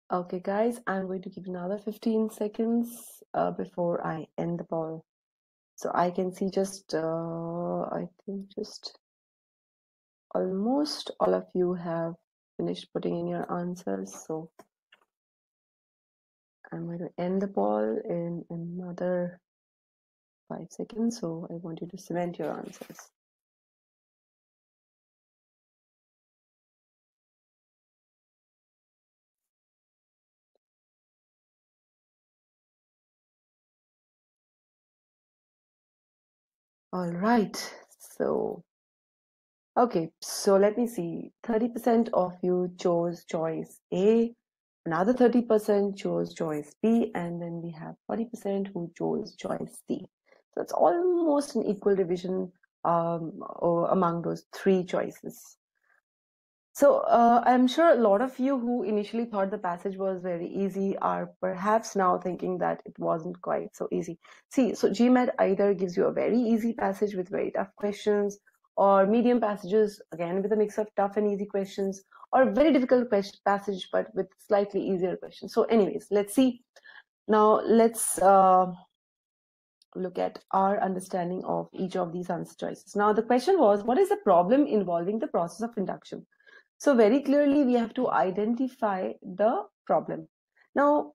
Okay, guys, I'm going to give another 15 seconds before I end the poll. So I can see just, I think just almost all of you have finished putting in your answers. So I'm going to end the poll in another 5 seconds. So I want you to cement your answers. All right. So, okay. So let me see. 30% of you chose choice A. Another 30% chose choice B, and then we have 40% who chose choice C. So it's almost an equal division among those three choices. So I'm sure a lot of you who initially thought the passage was very easy are perhaps now thinking that it wasn't quite so easy. See, so GMAT either gives you a very easy passage with very tough questions, or medium passages, again, with a mix of tough and easy questions, or a very difficult passage, but with slightly easier questions. So anyways, let's see. Now let's look at our understanding of each of these answer choices. Now the question was, what is the problem involving the process of induction? So very clearly, we have to identify the problem. Now,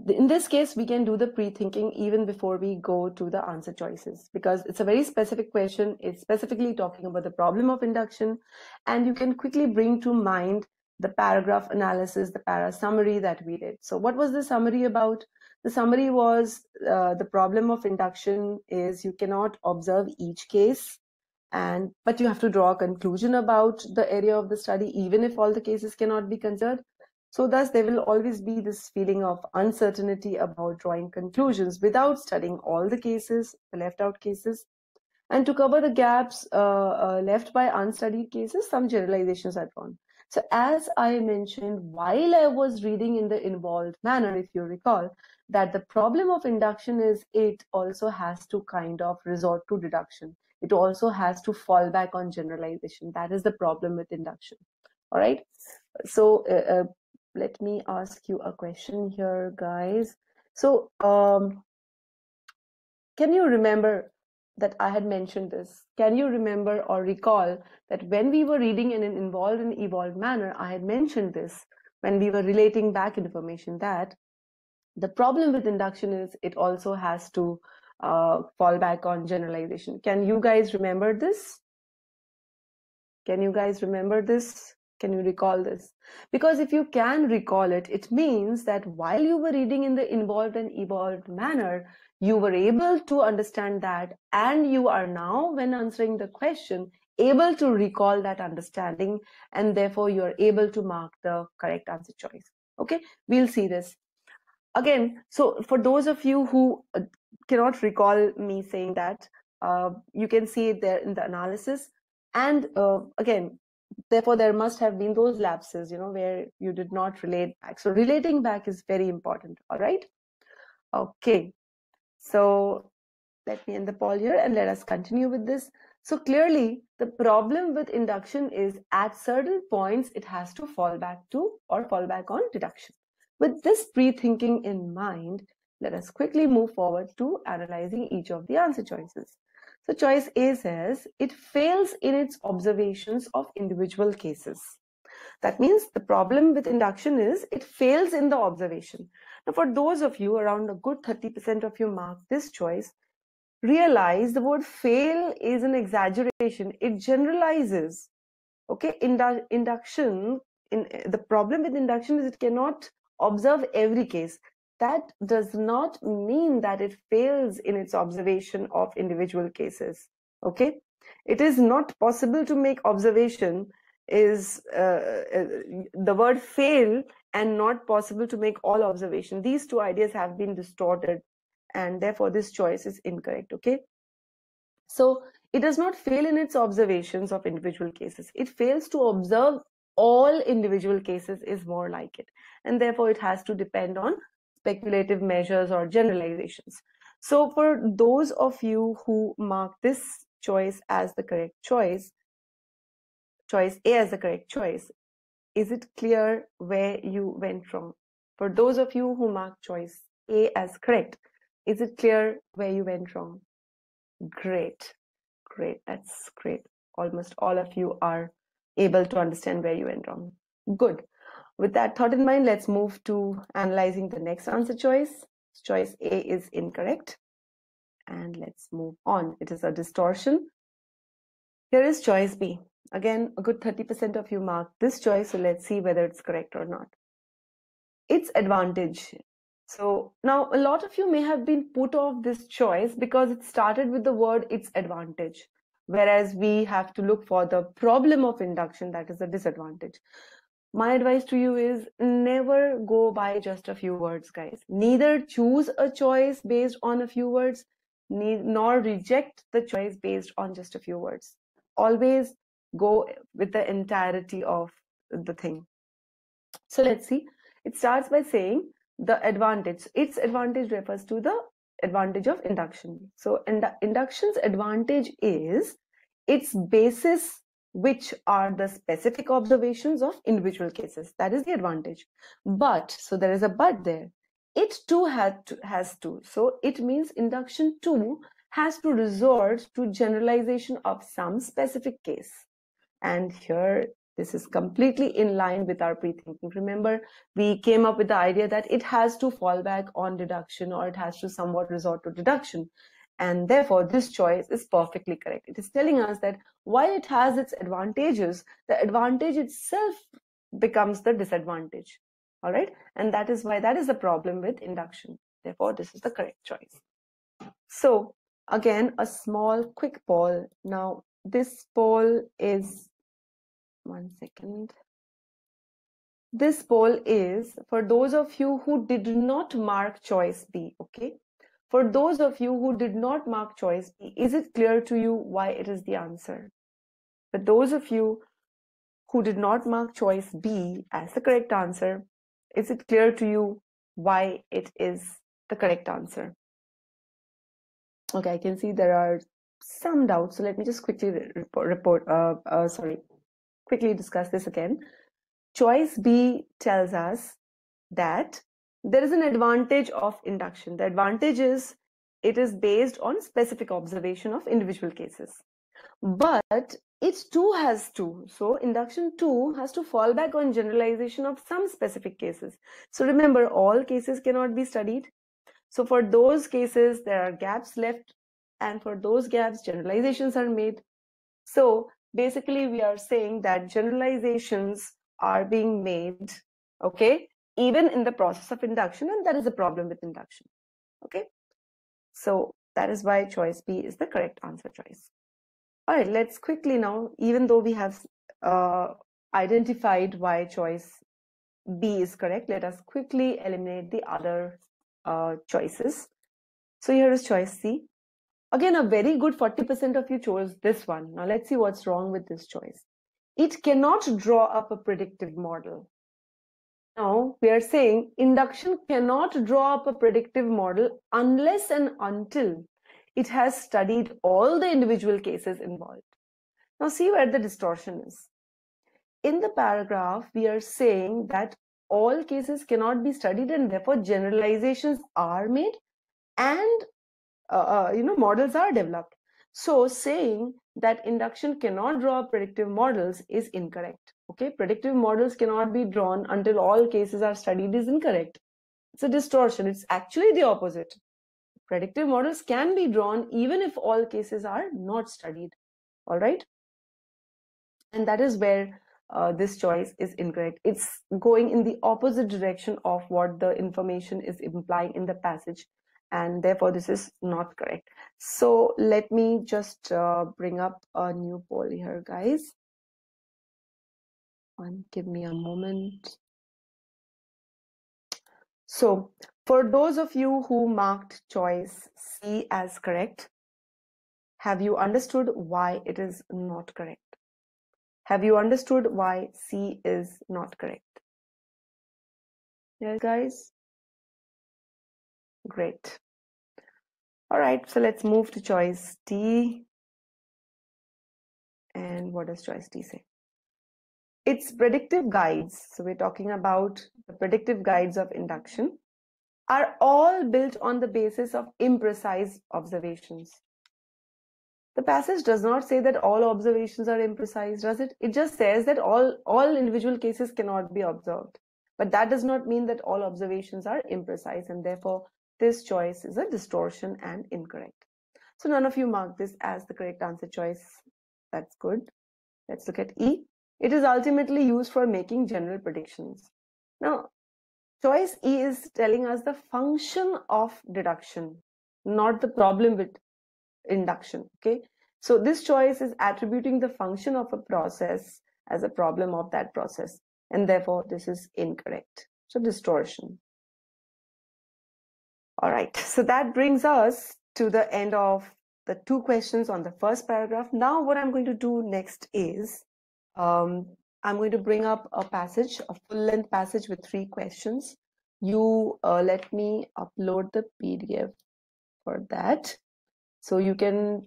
in this case, we can do the pre-thinking even before we go to the answer choices, because it's a very specific question. It's specifically talking about the problem of induction, and you can quickly bring to mind the paragraph analysis, the para summary that we did. So what was the summary about? The summary was the problem of induction is you cannot observe each case, but you have to draw a conclusion about the area of the study, even if all the cases cannot be considered. So thus there will always be this feeling of uncertainty about drawing conclusions without studying all the cases, the left out cases. And to cover the gaps left by unstudied cases, some generalizations are drawn. So as I mentioned while I was reading in the involved manner, if you recall, that the problem of induction is it also has to kind of resort to deduction. It also has to fall back on generalization. That is the problem with induction. All right. So let me ask you a question here, guys. So can you remember that I had mentioned this? Can you remember or recall that when we were reading in an involved and evolved manner, I had mentioned this when we were relating back information, that the problem with induction is it also has to fall back on generalization. Can you guys remember this? Can you guys remember this? Can you recall this? Because if you can recall it, it means that while you were reading in the involved and evolved manner, you were able to understand that, and you are now, when answering the question, able to recall that understanding, and therefore you are able to mark the correct answer choice. Okay, we'll see this. Again, so for those of you who cannot recall me saying that, you can see it there in the analysis. And again, therefore, there must have been those lapses, where you did not relate back. So relating back is very important, all right? Okay, so let me end the poll here and let us continue with this. So clearly, the problem with induction is at certain points, it has to fall back to or fall back on deduction. With this pre-thinking in mind, let us quickly move forward to analyzing each of the answer choices. So choice A says, it fails in its observations of individual cases. That means the problem with induction is it fails in the observation. Now, for those of you, around a good 30% of you mark this choice, realize the word fail is an exaggeration. It generalizes. Okay, induction, the problem with induction is it cannot observe every case. That does not mean that it fails in its observation of individual cases. Okay, it is not possible to make observation is the word fail, and not possible to make all observation. These two ideas have been distorted, and therefore this choice is incorrect. Okay, so it does not fail in its observations of individual cases. It fails to observe all individual cases is more like it, and therefore it has to depend on speculative measures or generalizations. So for those of you who mark this choice as the correct choice, choice A as the correct choice, Is it clear where you went wrong? For those of you who marked choice A as correct, is it clear where you went wrong? Great, great, that's great. Almost all of you are able to understand where you went wrong. Good. With that thought in mind, let's move to analyzing the next answer choice. Choice A is incorrect. And let's move on. It is a distortion. Here is choice B. Again, a good 30% of you marked this choice, so let's see whether it's correct or not. Its advantage. So now a lot of you may have been put off this choice because it started with the word its advantage, whereas we have to look for the problem of induction, that is a disadvantage. My advice to you is never go by just a few words, guys. Neither choose a choice based on a few words, nor reject the choice based on just a few words. Always go with the entirety of the thing. So let's see. It starts by saying the advantage. Its advantage refers to the advantage of induction. So induction's advantage is its basis, which are the specific observations of individual cases. That is the advantage. But, so there is a but there. It too has to. So it means induction too has to resort to generalization of some specific case. And here, this is completely in line with our pre-thinking. Remember, we came up with the idea that it has to fall back on deduction, or it has to somewhat resort to deduction. And therefore, this choice is perfectly correct. It is telling us that while it has its advantages, the advantage itself becomes the disadvantage. All right. And that is why that is the problem with induction. Therefore, this is the correct choice. So again, a small quick poll. Now, this poll is, one second. This poll is for those of you who did not mark choice B, okay? For those of you who did not mark choice B, is it clear to you why it is the answer? For those of you who did not mark choice B as the correct answer, is it clear to you why it is the correct answer? Okay, I can see there are some doubts, so let me just quickly quickly discuss this again. Choice B tells us that there is an advantage of induction. The advantage is it is based on specific observation of individual cases. But it too has to. So induction too has to fall back on generalization of some specific cases. So remember, all cases cannot be studied. So for those cases, there are gaps left. And for those gaps, generalizations are made. So basically, we are saying that generalizations are being made, okay, even in the process of induction, and that is a problem with induction, okay? So that is why choice B is the correct answer choice. All right, let's quickly now, even though we have identified why choice B is correct, let us quickly eliminate the other choices. So here is choice C. Again, a very good 40% of you chose this one. Now let's see what's wrong with this choice. It cannot draw up a predictive model. Now we are saying induction cannot draw up a predictive model unless and until it has studied all the individual cases involved. Now see where the distortion is. In the paragraph, we are saying that all cases cannot be studied and therefore generalizations are made and models are developed. So saying that induction cannot draw predictive models is incorrect. Okay, predictive models cannot be drawn until all cases are studied is incorrect. It's a distortion. It's actually the opposite. Predictive models can be drawn even if all cases are not studied. All right. And that is where this choice is incorrect. It's going in the opposite direction of what the information is implying in the passage. And therefore, this is not correct. So let me just bring up a new poll here, guys. Give me a moment. So for those of you who marked choice C as correct, have you understood why it is not correct? Have you understood why C is not correct? Yes, guys? Great. All right, so let's move to choice D. And what does choice D say? its predictive guides, so we're talking about the predictive guides of induction, are all built on the basis of imprecise observations. The passage does not say that all observations are imprecise, does it? It just says that all individual cases cannot be observed. But that does not mean that all observations are imprecise, and therefore this choice is a distortion and incorrect. So none of you mark this as the correct answer choice. That's good. Let's look at E. It is ultimately used for making general predictions. Now, choice E is telling us the function of deduction, not the problem with induction. Okay, so this choice is attributing the function of a process as a problem of that process, and therefore this is incorrect. So distortion. All right, so that brings us to the end of the 2 questions on the first paragraph. Now what I'm going to do next is I'm going to bring up a passage, a full-length passage with 3 questions. You let me upload the PDF for that. So you can,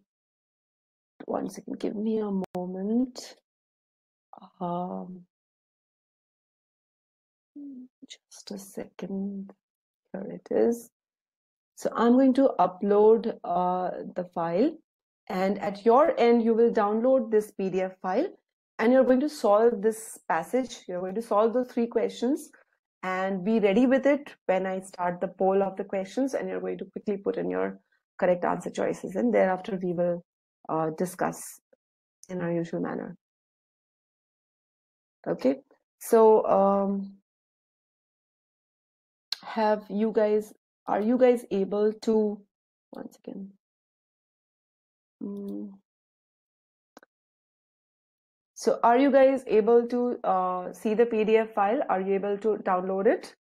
one second, give me a moment. Just a second. Here it is. So I'm going to upload the file, and at your end you will download this PDF file, and you're going to solve this passage. You're going to solve those 3 questions and be ready with it when I start the poll of the questions, and you're going to quickly put in your correct answer choices, and thereafter we will discuss in our usual manner. Okay, so are you guys able to, once again, so are you guys able to see the PDF file? Are you able to download it?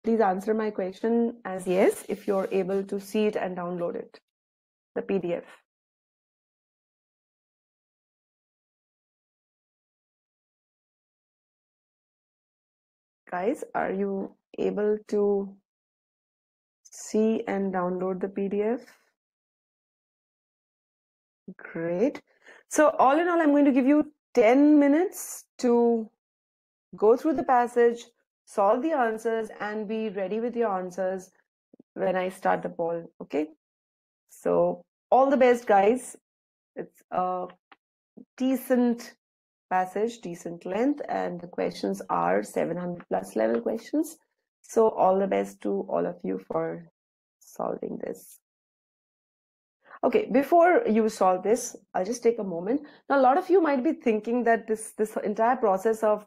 Please answer my question as yes if you're able to see it and download it, the PDF. Guys, are you able to see and download the PDF? Great. So all in all, I'm going to give you 10 minutes to go through the passage, solve the answers, and be ready with your answers when I start the poll. Okay, so all the best, guys. It's a decent passage, decent length, and the questions are 700 plus level questions. So all the best to all of you for solving this. Okay, before you solve this, I'll just take a moment. Now, a lot of you might be thinking that this entire process of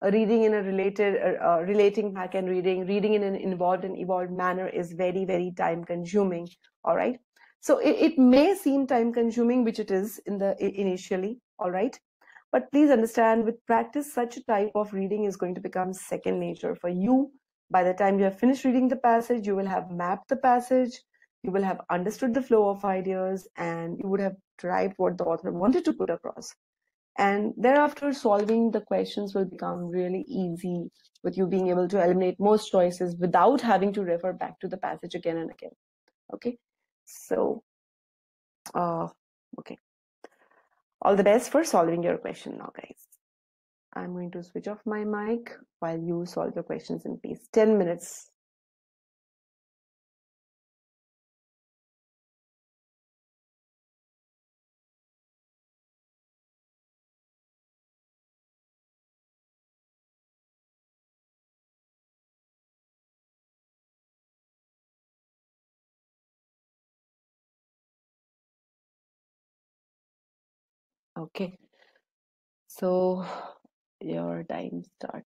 reading in a relating back and reading in an involved and evolved manner is very, very time consuming. All right, so it may seem time consuming, which it is initially. All right, but please understand, with practice, such a type of reading is going to become second nature for you. By the time you have finished reading the passage, you will have mapped the passage, you will have understood the flow of ideas, and you would have derived what the author wanted to put across. And thereafter, solving the questions will become really easy, with you being able to eliminate most choices without having to refer back to the passage again and again. Okay, so okay, all the best for solving your question now, guys. I'm going to switch off my mic while you solve your questions in peace. 10 minutes. Okay, so your time starts.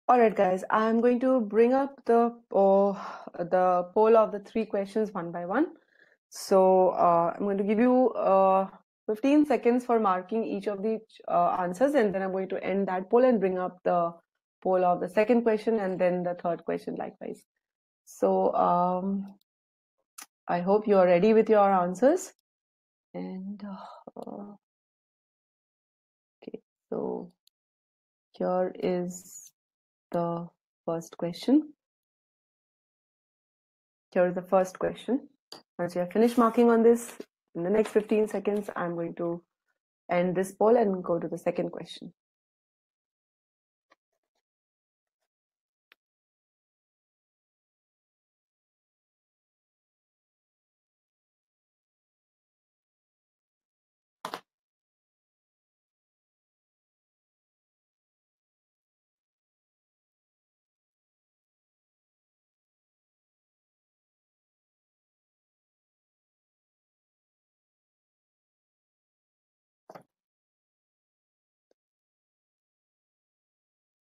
All right, guys, I'm going to bring up the poll of the 3 questions one by one. So I'm going to give you 15 seconds for marking each of the answers, and then I'm going to end that poll and bring up the poll of the second question and then the third question likewise. So I hope you are ready with your answers. And okay, so here is the first question. Here is the first question. Once you have finished marking on this, in the next 15 seconds, I'm going to end this poll and go to the second question.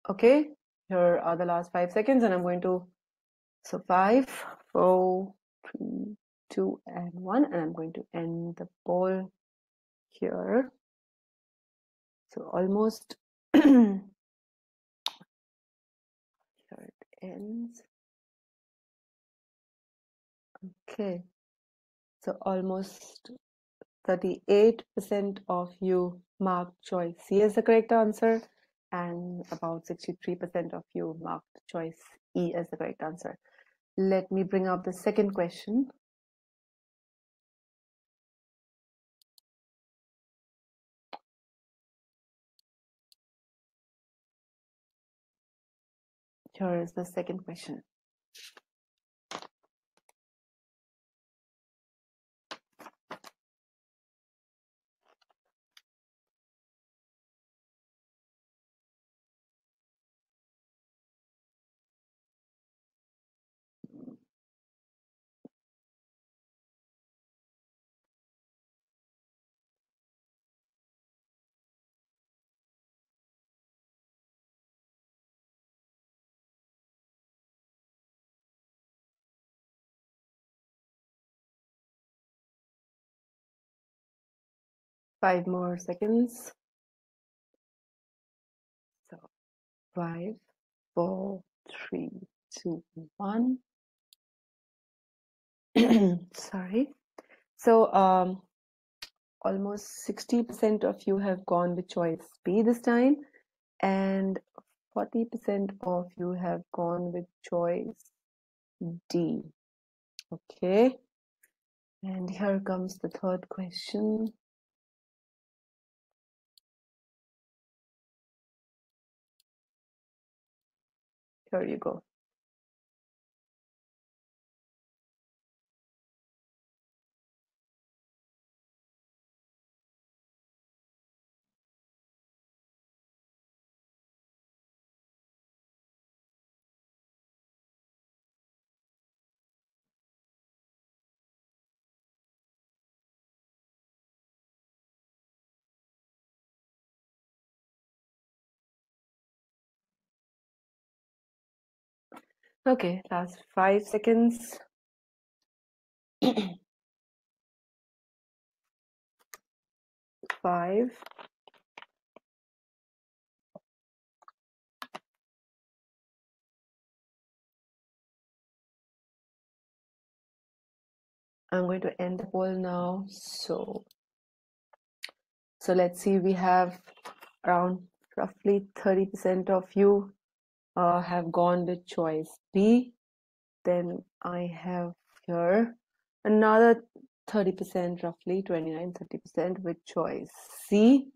Okay, here are the last 5 seconds, and I'm going to, so 5, 4, 3, 2, and 1, and I'm going to end the poll here. So almost here it ends. Okay, so almost 38% of you marked choice C as the correct answer, and about 63% of you marked choice E as the correct answer. Let me bring up the second question. Here is the second question. Five more seconds. So 5, 4, 3, 2, 1. Sorry. So almost 60% of you have gone with choice B this time, and 40% of you have gone with choice D. Okay. And here comes the third question. Here you go. Okay, last 5 seconds. 5. I'm going to end the poll now. So let's see, we have around roughly 30% of you have gone with choice B. Then I have here another 30%, roughly 29-30% with choice C,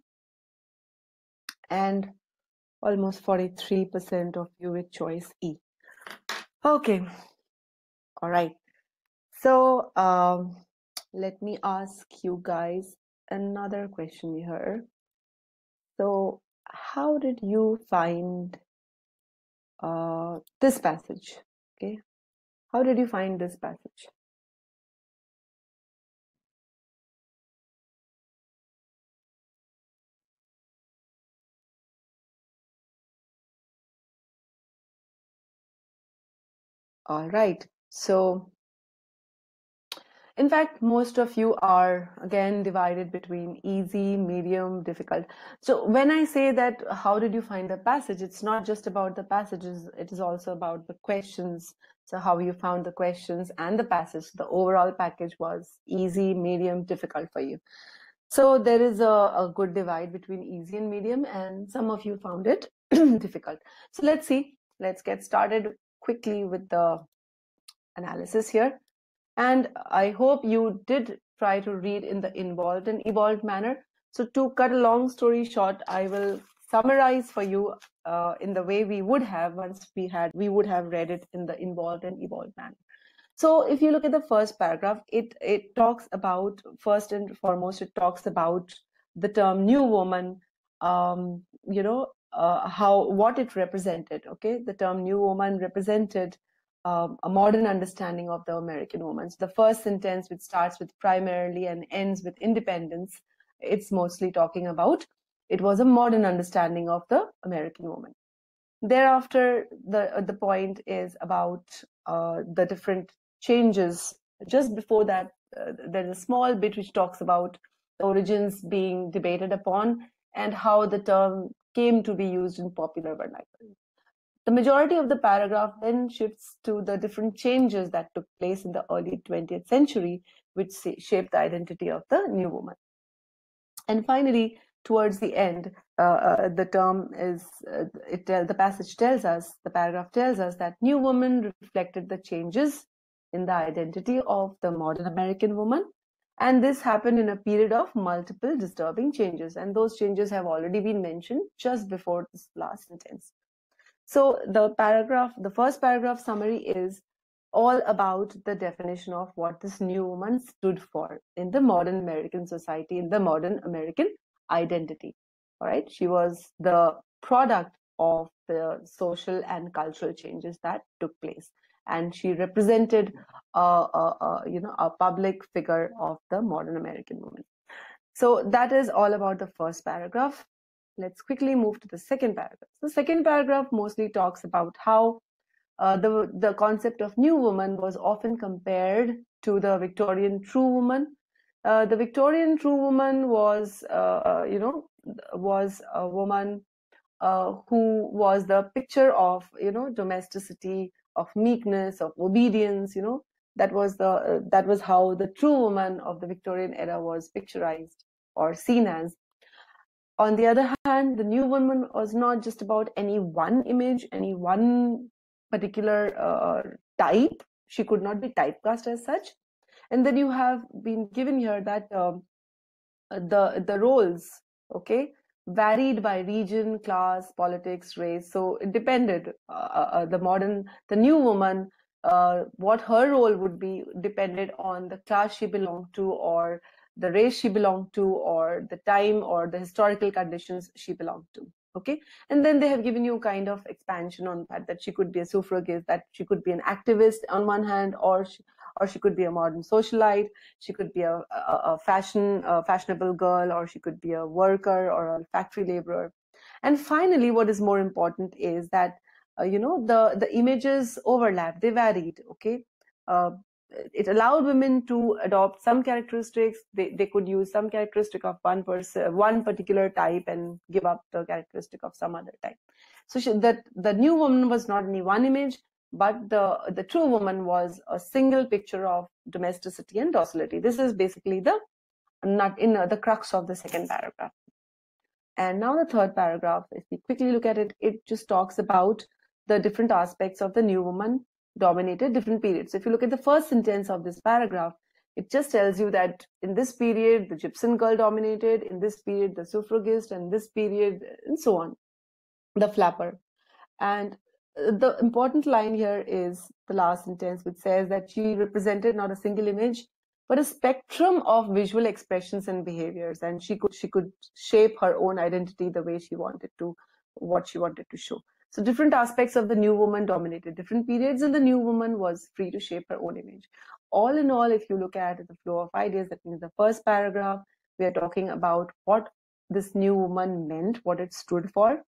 and almost 43% of you with choice E. Okay, all right. So let me ask you guys another question here. So how did you find this passage? Okay, how did you find this passage? All right. So, in fact, most of you are again divided between easy, medium, difficult. So when I say that, how did you find the passage? It's not just about the passages, it is also about the questions. So how you found the questions and the passage. The overall package was easy, medium, difficult for you. So there is a good divide between easy and medium, and some of you found it difficult. So let's see. Let's get started quickly with the analysis here. And I hope you did try to read in the involved and evolved manner. So to cut a long story short, I will summarize for you in the way we would have once we would have read it in the involved and evolved manner. So if you look at the first paragraph, it talks about, first and foremost, it talks about the term new woman, what it represented. Okay, the term new woman represented a modern understanding of the American woman. So the first sentence, which starts with primarily and ends with independence, it's mostly talking about it was a modern understanding of the American woman. Thereafter, the point is about the different changes. Just before that, there's a small bit which talks about the origins being debated upon and how the term came to be used in popular vernacular. The majority of the paragraph then shifts to the different changes that took place in the early 20th century, which shaped the identity of the new woman. And finally, towards the end, the term is, the passage tells us, the paragraph tells us that new woman reflected the changes in the identity of the modern American woman. And this happened in a period of multiple disturbing changes. And those changes have already been mentioned just before this last sentence. So the first paragraph summary is all about the definition of what this new woman stood for in the modern American society, in the modern American identity. All right, she was the product of the social and cultural changes that took place, and she represented a public figure of the modern American woman. So that is all about the first paragraph. Let's quickly move to the second paragraph. The second paragraph mostly talks about how the concept of new woman was often compared to the Victorian true woman. The Victorian true woman was a woman who was the picture of domesticity, of meekness, of obedience. That was how the true woman of the Victorian era was picturized or seen as. On the other hand, the new woman was not just about any one image, any one particular type. She could not be typecast as such. And then you have been given here that the roles, okay, varied by region, class, politics, race. So it depended. The new woman, what her role would be depended on the class she belonged to, or the race she belonged to, or the time or the historical conditions she belonged to. Okay, and then they have given you kind of expansion on that she could be a suffragist, that she could be an activist on one hand, or she could be a modern socialite, she could be a fashionable girl, or she could be a worker or a factory laborer. And finally, what is more important is that the images overlap, they varied. Okay, it allowed women to adopt some characteristics. They could use some characteristic of one particular type and give up the characteristic of some other type. So the new woman was not only one image, but the true woman was a single picture of domesticity and docility. This is basically the crux of the second paragraph. And now the third paragraph, if we quickly look at it, it just talks about the different aspects of the new woman dominated different periods. If you look at the first sentence of this paragraph, it just tells you that in this period, the gypsum girl dominated, in this period, the suffragist, and this period, and so on, the flapper. And the important line here is the last sentence, which says that she represented not a single image, but a spectrum of visual expressions and behaviors, and she could shape her own identity the way she wanted to, what she wanted to show. So different aspects of the new woman dominated different periods, and the new woman was free to shape her own image. All in all, if you look at the flow of ideas, that means the first paragraph, we are talking about what this new woman meant, what it stood for.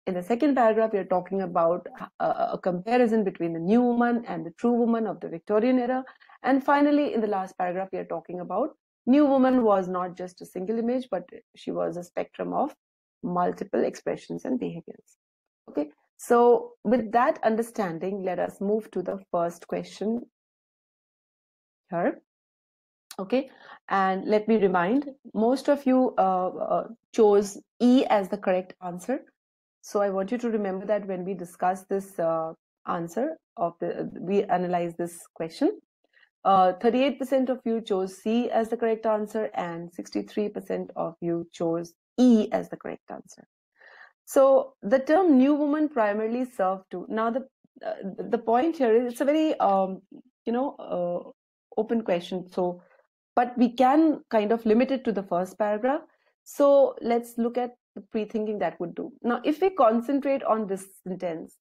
In the second paragraph, we are talking about a comparison between the new woman and the true woman of the Victorian era. And finally, in the last paragraph, we are talking about new woman was not just a single image, but she was a spectrum of multiple expressions and behaviors. Okay, so with that understanding, let us move to the first question here. Okay, and let me remind, most of you chose E as the correct answer. So I want you to remember that when we discuss this answer of we analyze this question, 38% of you chose C as the correct answer and 63% of you chose E as the correct answer. So the term new woman primarily served to, now the point here is it's a very open question. So, but we can kind of limit it to the first paragraph. So let's look at the pre-thinking that would do. Now, if we concentrate on this sentence,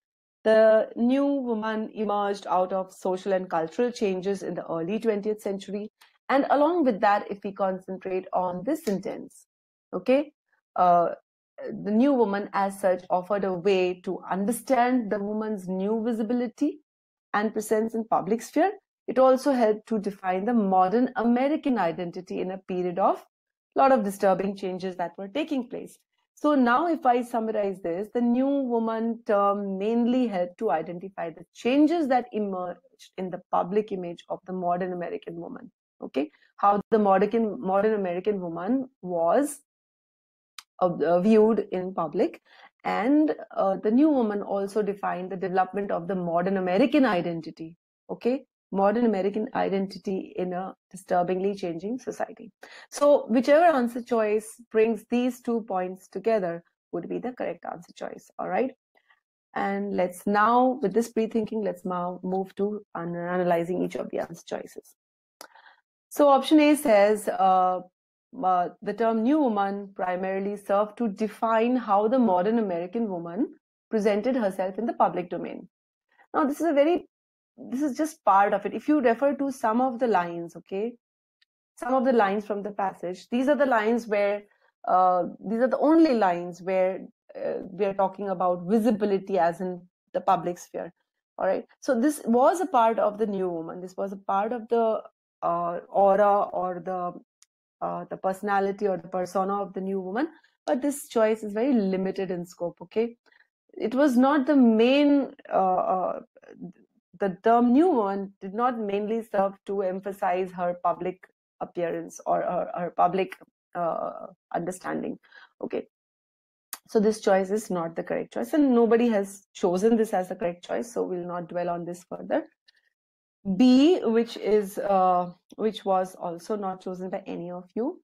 the new woman emerged out of social and cultural changes in the early 20th century. And along with that, if we concentrate on this sentence, okay, the new woman as such offered a way to understand the woman's new visibility and presence in public sphere. It also helped to define the modern American identity in a period of a lot of disturbing changes that were taking place. So now if I summarize this, the new woman term mainly helped to identify the changes that emerged in the public image of the modern American woman. Okay, how the modern American woman was viewed in public. And the new woman also defined the development of the modern American identity. Okay, modern American identity in a disturbingly changing society. So whichever answer choice brings these 2 points together would be the correct answer choice. All right. And let's now, with this pre-thinking, let's now move to analyzing each of the answer choices. So option A says, the term new woman primarily served to define how the modern American woman presented herself in the public domain. Now, this is just part of it. If you refer to some of the lines, okay, some of the lines from the passage, these are the lines where, these are the only lines where we are talking about visibility as in the public sphere. All right. So this was a part of the new woman. This was a part of the aura or the personality or the persona of the new woman, but this choice is very limited in scope. Okay, it was not the main. The term new woman did not mainly serve to emphasize her public appearance or her public understanding. Okay, so this choice is not the correct choice, and nobody has chosen this as the correct choice. So we'll not dwell on this further. B, which was also not chosen by any of you.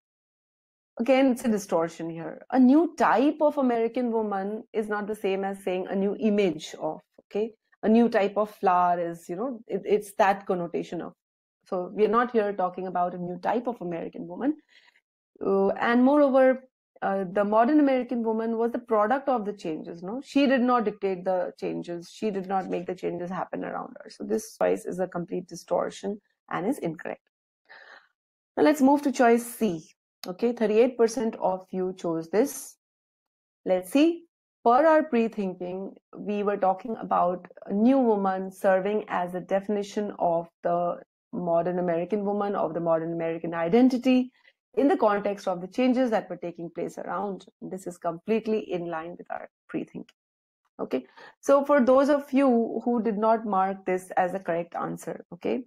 Again, it's a distortion here. A new type of American woman is not the same as saying a new image of, okay? A new type of flower is, it's that connotation of. So we're not here talking about a new type of American woman. And moreover, the modern American woman was the product of the changes. No, she did not dictate the changes. She did not make the changes happen around her. So this choice is a complete distortion and is incorrect. Now let's move to choice C. Okay, 38% of you chose this. Let's see. Per our pre-thinking, we were talking about a new woman serving as a definition of the modern American woman, of the modern American identity, in the context of the changes that were taking place around. This is completely in line with our pre-thinking. Okay, so for those of you who did not mark this as a correct answer, okay,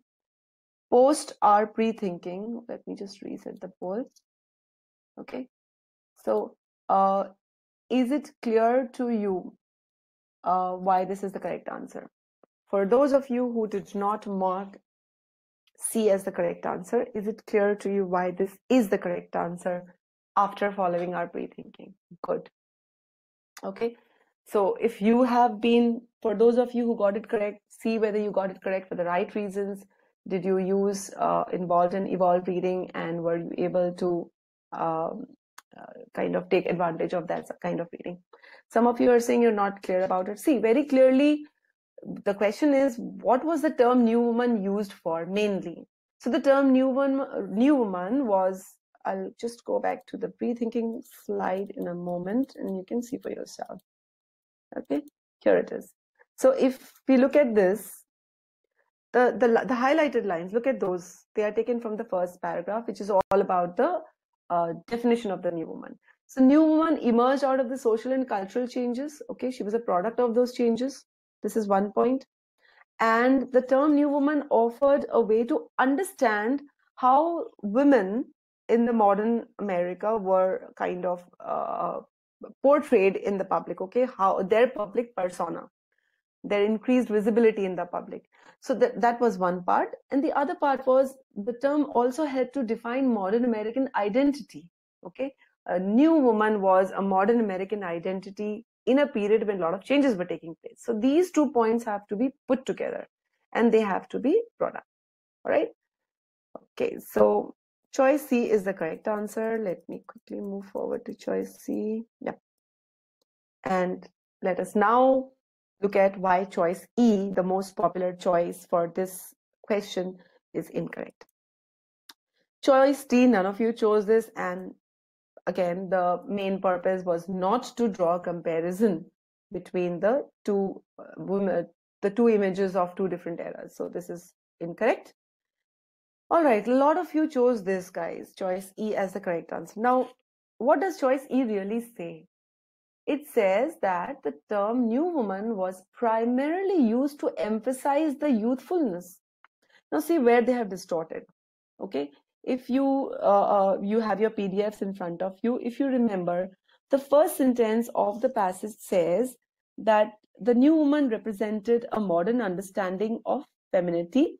post our pre-thinking, let me just reset the poll. Okay, so is it clear to you why this is the correct answer? For those of you who did not mark C as the correct answer, is it clear to you why this is the correct answer after following our pre-thinking? Good. Okay, so if you have been, for those of you who got it correct, see whether you got it correct for the right reasons. Did you use involved and evolved reading, and were you able to kind of take advantage of that kind of reading? Some of you are saying you're not clear about it. See, very clearly, the question is, what was the term new woman used for mainly? So the term new woman was, I'll just go back to the pre-thinking slide in a moment and you can see for yourself. Okay, here it is. So if we look at this, the highlighted lines, look at those. They are taken from the first paragraph, which is all about the definition of the new woman. So new woman emerged out of the social and cultural changes. Okay, she was a product of those changes. This is one point. And the term new woman offered a way to understand how women in the modern America were kind of portrayed in the public, okay, how their public persona, their increased visibility in the public. So that was one part. And the other part was the term also helped to define modern American identity, okay. A new woman was a modern American identity in a period when a lot of changes were taking place. So these 2 points have to be put together and they have to be brought up. All right. Okay. So choice C is the correct answer. Let me quickly move forward to choice C. Yep. And let us now look at why choice E, the most popular choice for this question, is incorrect. Choice D, none of you chose this, and again, the main purpose was not to draw a comparison between the two images of two different eras. So this is incorrect. All right, a lot of you chose this, guys, choice E as the correct answer. Now, what does choice E really say? It says that the term new woman was primarily used to emphasize the youthfulness. Now see where they have distorted. Okay, if you you have your PDFs in front of you, if you remember, the first sentence of the passage says that the new woman represented a modern understanding of femininity,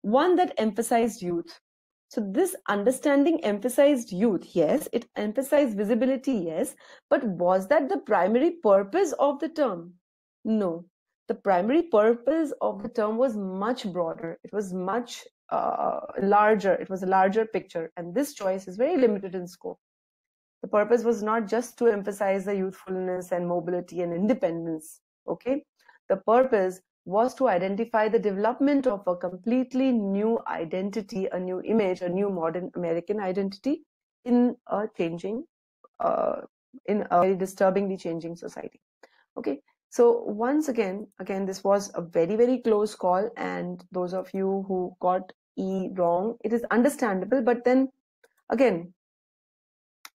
one that emphasized youth. So this understanding emphasized youth, yes, it emphasized visibility, yes, but was that the primary purpose of the term? No. The primary purpose of the term was much broader. It was much larger. It was a larger picture, and this choice is very limited in scope. The purpose was not just to emphasize the youthfulness and mobility and independence, okay? The purpose was to identify the development of a completely new identity, a new image, a new modern American identity in a changing, in a very disturbingly changing society. Okay, so once again, this was a very, very close call, and those of you who got E wrong, it is understandable, but then again,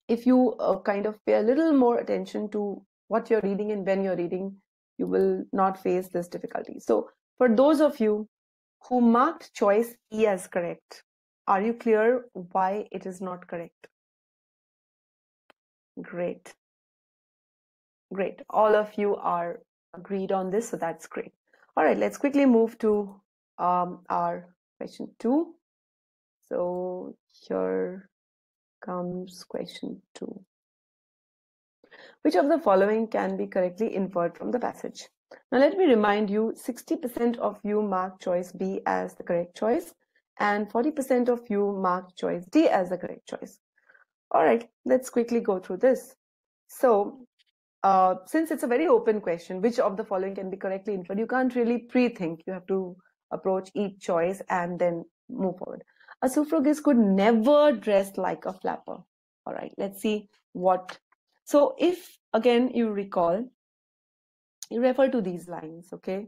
if you kind of pay a little more attention to what you're reading and when you're reading, you will not face this difficulty. So for those of you who marked choice E as correct, are you clear why it is not correct? Great. Great. All of you are agreed on this, so that's great. All right, let's quickly move to our question 2. So here comes question 2. Which of the following can be correctly inferred from the passage? Now let me remind you, 60% of you marked choice B as the correct choice and 40% of you marked choice D as the correct choice. All right, let's quickly go through this. So since it's a very open question, which of the following can be correctly inferred, you can't really pre-think. You have to approach each choice and then move forward. A suffragist could never dress like a flapper. All right, let's see what. So if, again, you recall, you refer to these lines, okay?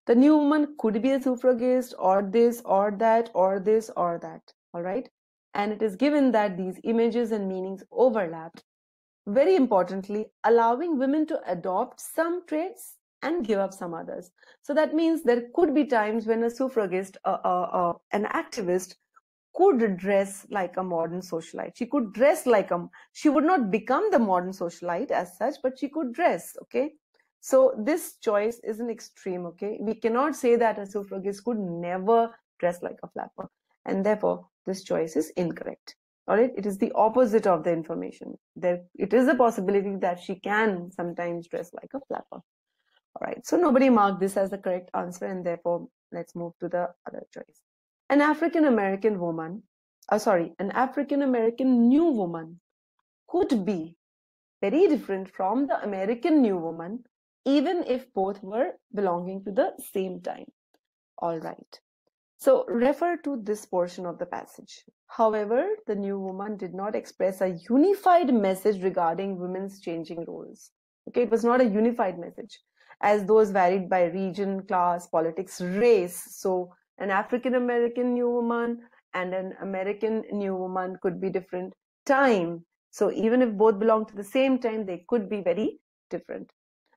The new woman could be a suffragist or this or that or this or that, all right? And it is given that these images and meanings overlapped. Very importantly, allowing women to adopt some traits and give up some others. So that means there could be times when a suffragist, an activist, could dress like a modern socialite. She could dress like she would not become the modern socialite as such, but she could dress, okay? So this choice is an extreme, okay? We cannot say that a suffragist could never dress like a flapper, and therefore this choice is incorrect. All right, it is the opposite of the information. It is a possibility that she can sometimes dress like a flapper. All right, so nobody marked this as the correct answer, and therefore let's move to the other choice. An African-American woman, an African-American new woman could be very different from the American new woman, even if both were belonging to the same time. All right. So refer to this portion of the passage. However, the new woman did not express a unified message regarding women's changing roles. Okay, it was not a unified message, as those varied by region, class, politics, race. So an African American new woman and an American new woman could be different. Time. So even if both belong to the same time, they could be very different.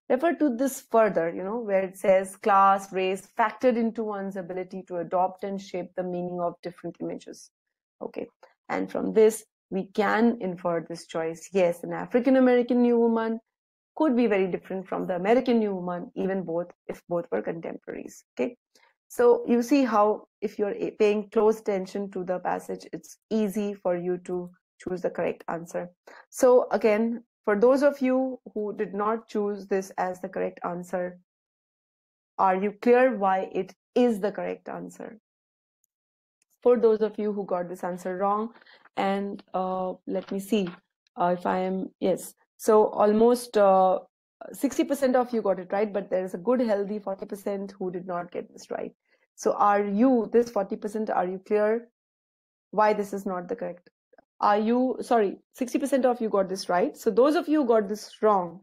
Refer to this further, where it says class, race factored into one's ability to adopt and shape the meaning of different images. Okay, and from this, we can infer this choice. Yes, an African American new woman could be very different from the American new woman, even if both were contemporaries. Okay, so you see how if you're paying close attention to the passage, it's easy for you to choose the correct answer. So again, for those of you who did not choose this as the correct answer, are you clear why it is the correct answer? For those of you who got this answer wrong, and let me see if I am, yes. So almost 60% of you got it right, but there is a good healthy 40% who did not get this right. So are you, this 40%, are you clear why this is not the correct? Are you, sorry, 60% of you got this right. So those of you who got this wrong,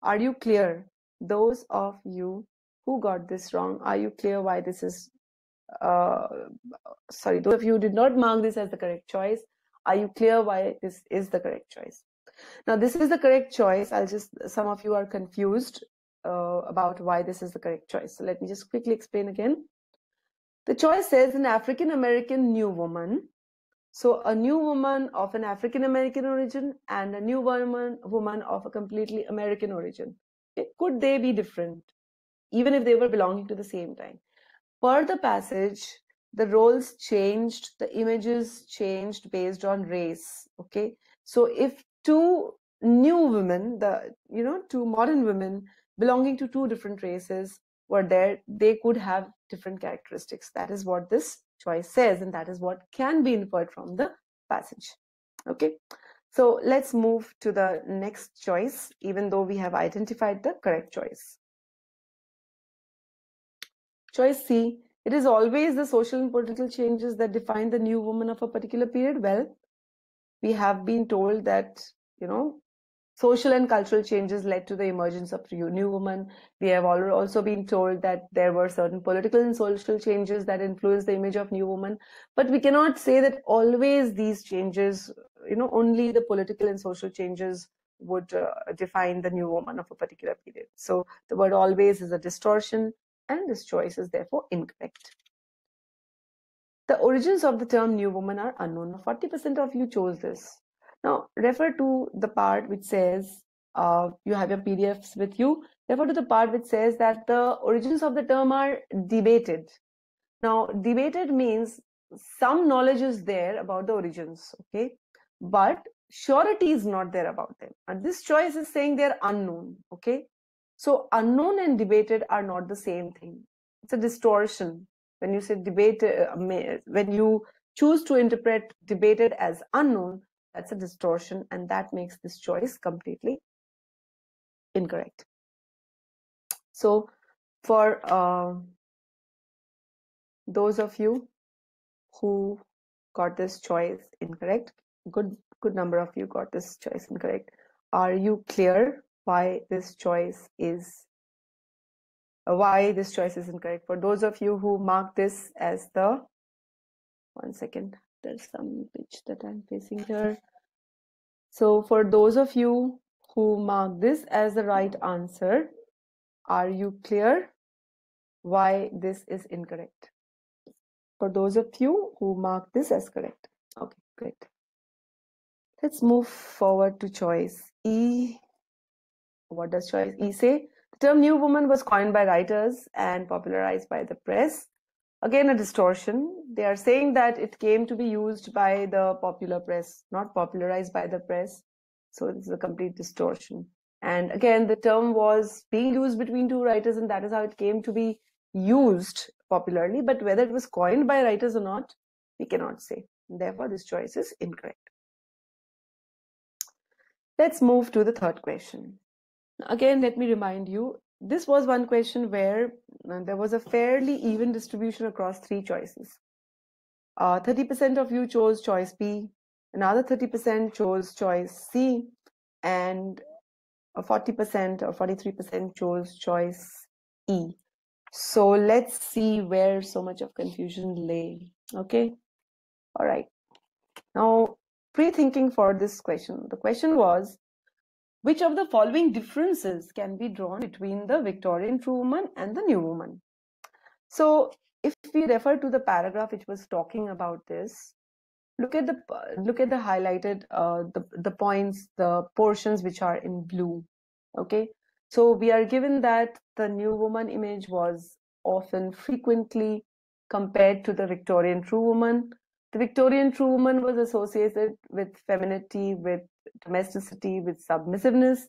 are you clear? Those of you who got this wrong, are you clear why this is, sorry, those of you who did not mark this as the correct choice, are you clear why this is the correct choice? Now, this is the correct choice. Some of you are confused about why this is the correct choice. So let me just quickly explain again. The choice says an African American new woman. So a new woman of an African American origin and a new woman of a completely American origin. Could they be different, even if they were belonging to the same time? Per the passage, the roles changed, the images changed based on race. Okay, so if two new women, two modern women belonging to two different races were there, they could have different characteristics. That is what this choice says, and that is what can be inferred from the passage. Okay, so let's move to the next choice, even though we have identified the correct choice. Choice C, it is always the social and political changes that define the new woman of a particular period. Well, we have been told that, social and cultural changes led to the emergence of new woman. We have also been told that there were certain political and social changes that influenced the image of new woman. But we cannot say that always these changes, only the political and social changes would define the new woman of a particular period. So the word always is a distortion, and this choice is therefore incorrect. The origins of the term new woman are unknown. 40% of you chose this. Now, refer to the part which says, you have your PDFs with you, refer to the part which says that the origins of the term are debated. Now, debated means some knowledge is there about the origins, okay? But surety is not there about them. And this choice is saying they're unknown, okay? So unknown and debated are not the same thing. It's a distortion. When you say debate, when you choose to interpret debated as unknown, that's a distortion, and that makes this choice completely incorrect. So for those of you who got this choice incorrect, good number of you got this choice incorrect. Are you clear why this choice is incorrect? For those of you who mark this as the, one second, there's some pitch that I'm facing here. So for those of you who mark this as the right answer, are you clear why this is incorrect? For those of you who mark this as correct. Okay, great. Let's move forward to choice E. What does choice E say? The term new woman was coined by writers and popularized by the press. Again, a distortion. They are saying that it came to be used by the popular press, not popularized by the press. So this is a complete distortion. And again, the term was being used between two writers, and that is how it came to be used popularly. But whether it was coined by writers or not, we cannot say. Therefore, this choice is incorrect. Let's move to the third question. Again, let me remind you, this was one question where there was a fairly even distribution across three choices. 30% of you chose choice B, another 30% chose choice C, and 40% or 43% chose choice E. So let's see where so much of confusion lay. Okay. All right. Now, pre-thinking for this question. The question was, which of the following differences can be drawn between the Victorian true woman and the new woman? So if we refer to the paragraph which was talking about this, look at the highlighted the points, the portions which are in blue. Okay, so we are given that the new woman image was often frequently compared to the Victorian true woman. The Victorian true woman was associated with femininity, with domesticity, with submissiveness.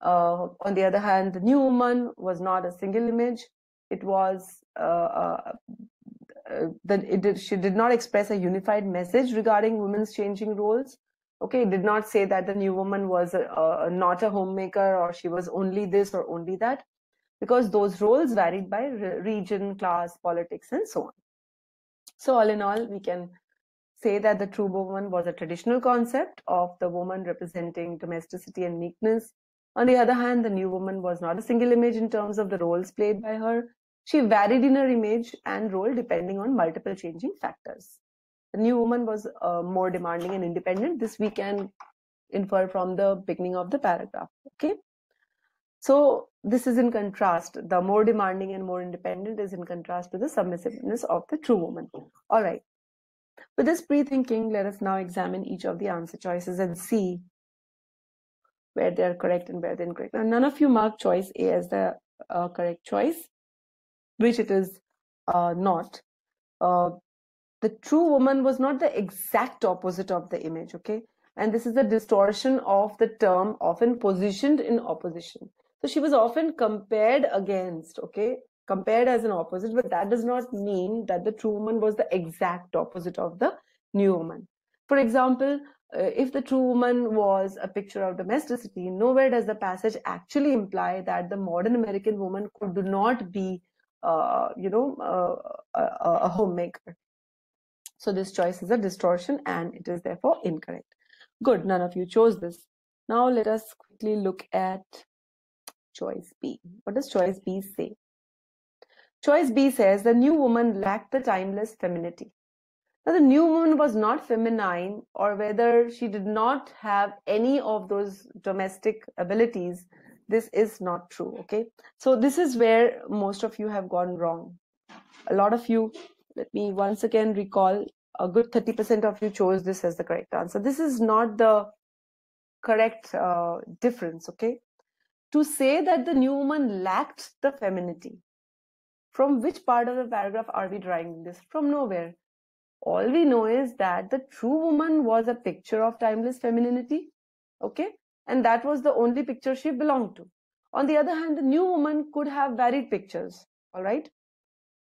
On the other hand, the new woman was not a single image. It was she did not express a unified message regarding women's changing roles. Okay, it did not say that the new woman was not a homemaker, or she was only this or only that, because those roles varied by region, class, politics, and so on. So all in all, we can say that the true woman was a traditional concept of the woman representing domesticity and meekness. On the other hand, the new woman was not a single image in terms of the roles played by her. She varied in her image and role depending on multiple changing factors. The new woman was more demanding and independent. This we can infer from the beginning of the paragraph. Okay. So this is in contrast. The more demanding and more independent is in contrast to the submissiveness of the true woman. All right. With this pre-thinking, let us now examine each of the answer choices and see where they are correct and where they're incorrect. Now, none of you marked choice A as the correct choice, which it is not. The true woman was not the exact opposite of the image, okay? And this is a distortion of the term, often positioned in opposition. So she was often compared against, okay? Compared as an opposite, but that does not mean that the true woman was the exact opposite of the new woman. For example, if the true woman was a picture of domesticity, nowhere does the passage actually imply that the modern American woman could not be, a homemaker. So this choice is a distortion and it is therefore incorrect. Good, none of you chose this. Now let us quickly look at choice B. What does choice B say? Choice B says the new woman lacked the timeless femininity. Now the new woman was not feminine, or whether she did not have any of those domestic abilities, this is not true, okay? So this is where most of you have gone wrong. A lot of you, let me once again recall, a good 30% of you chose this as the correct answer. This is not the correct difference, okay? To say that the new woman lacked the femininity, from which part of the paragraph are we drawing this? From nowhere. All we know is that the true woman was a picture of timeless femininity, okay? And that was the only picture she belonged to. On the other hand, the new woman could have varied pictures, all right?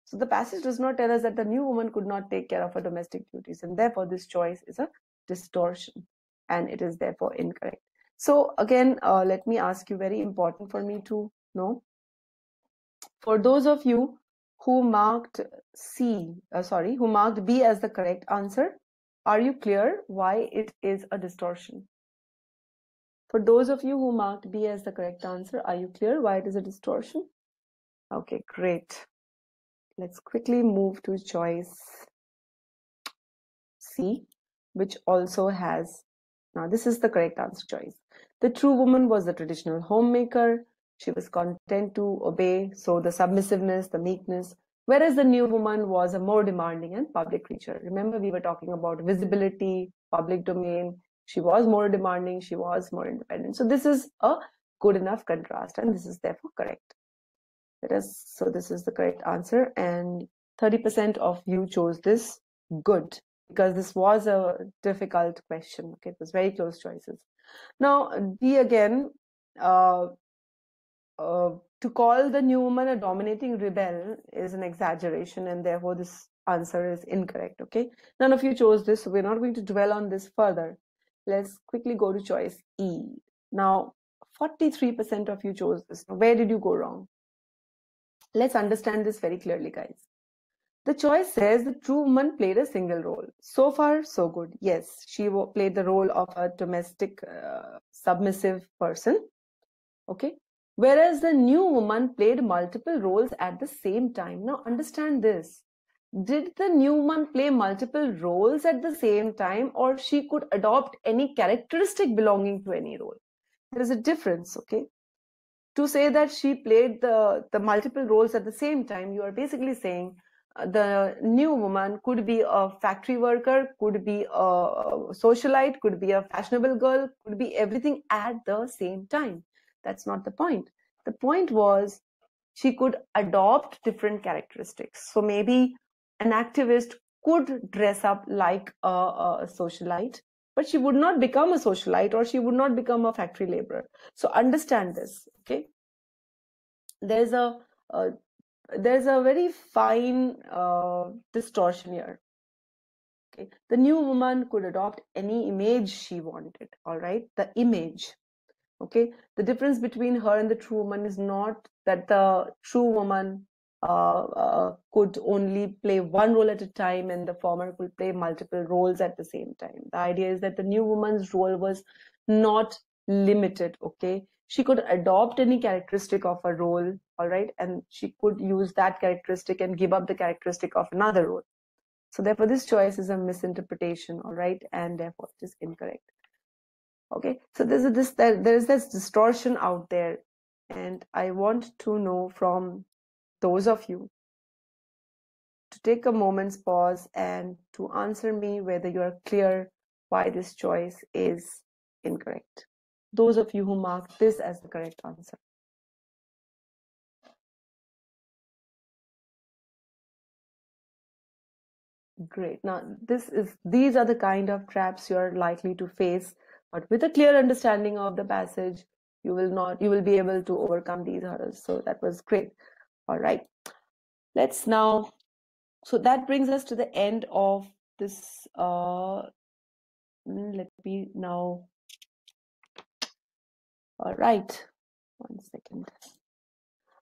So the passage does not tell us that the new woman could not take care of her domestic duties, and therefore this choice is a distortion and it is therefore incorrect. So again, let me ask you, very important for me to know. For those of you who marked who marked B as the correct answer, are you clear why it is a distortion? For those of you who marked B as the correct answer, are you clear why it is a distortion? Okay, great. Let's quickly move to choice C, which also has, now this is the correct answer choice. The true woman was the traditional homemaker. She was content to obey, so the submissiveness, the meekness, whereas the new woman was a more demanding and public creature. Remember, we were talking about visibility, public domain. She was more demanding, she was more independent. So this is a good enough contrast, and this is therefore correct. So this is the correct answer, and 30% of you chose this. Good, because this was a difficult question. Okay, it was very close choices. Now, D again, to call the new woman a dominating rebel is an exaggeration, and therefore this answer is incorrect. Okay, none of you chose this, so we're not going to dwell on this further. Let's quickly go to choice E. Now, 43% of you chose this. Now, where did you go wrong? Let's understand this very clearly, guys. The choice says the true woman played a single role. So far, so good. Yes, she played the role of a domestic, submissive person. Okay. Whereas the new woman played multiple roles at the same time. Now understand this. Did the new woman play multiple roles at the same time, or she could adopt any characteristic belonging to any role? There is a difference, okay? To say that she played the multiple roles at the same time, you are basically saying the new woman could be a factory worker, could be a socialite, could be a fashionable girl, could be everything at the same time. That's not the point. The point was she could adopt different characteristics. So maybe an activist could dress up like a socialite, but she would not become a socialite, or she would not become a factory laborer. So understand this, okay? There's a very fine distortion here. Okay, the new woman could adopt any image she wanted. All right, the image. Okay, the difference between her and the true woman is not that the true woman could only play one role at a time and the former could play multiple roles at the same time. The idea is that the new woman's role was not limited. Okay, she could adopt any characteristic of a role, all right, and she could use that characteristic and give up the characteristic of another role. So therefore this choice is a misinterpretation, all right, and therefore it is incorrect. Okay, so there is this distortion out there, and I want to know from those of you to take a moment's pause and to answer me whether you are clear why this choice is incorrect. Those of you who mark this as the correct answer. Great. Now these are the kind of traps you are likely to face, but with a clear understanding of the passage, you will be able to overcome these hurdles. So that was great. All right. Let's now, so that brings us to the end of this. Let me now, all right, 1 second.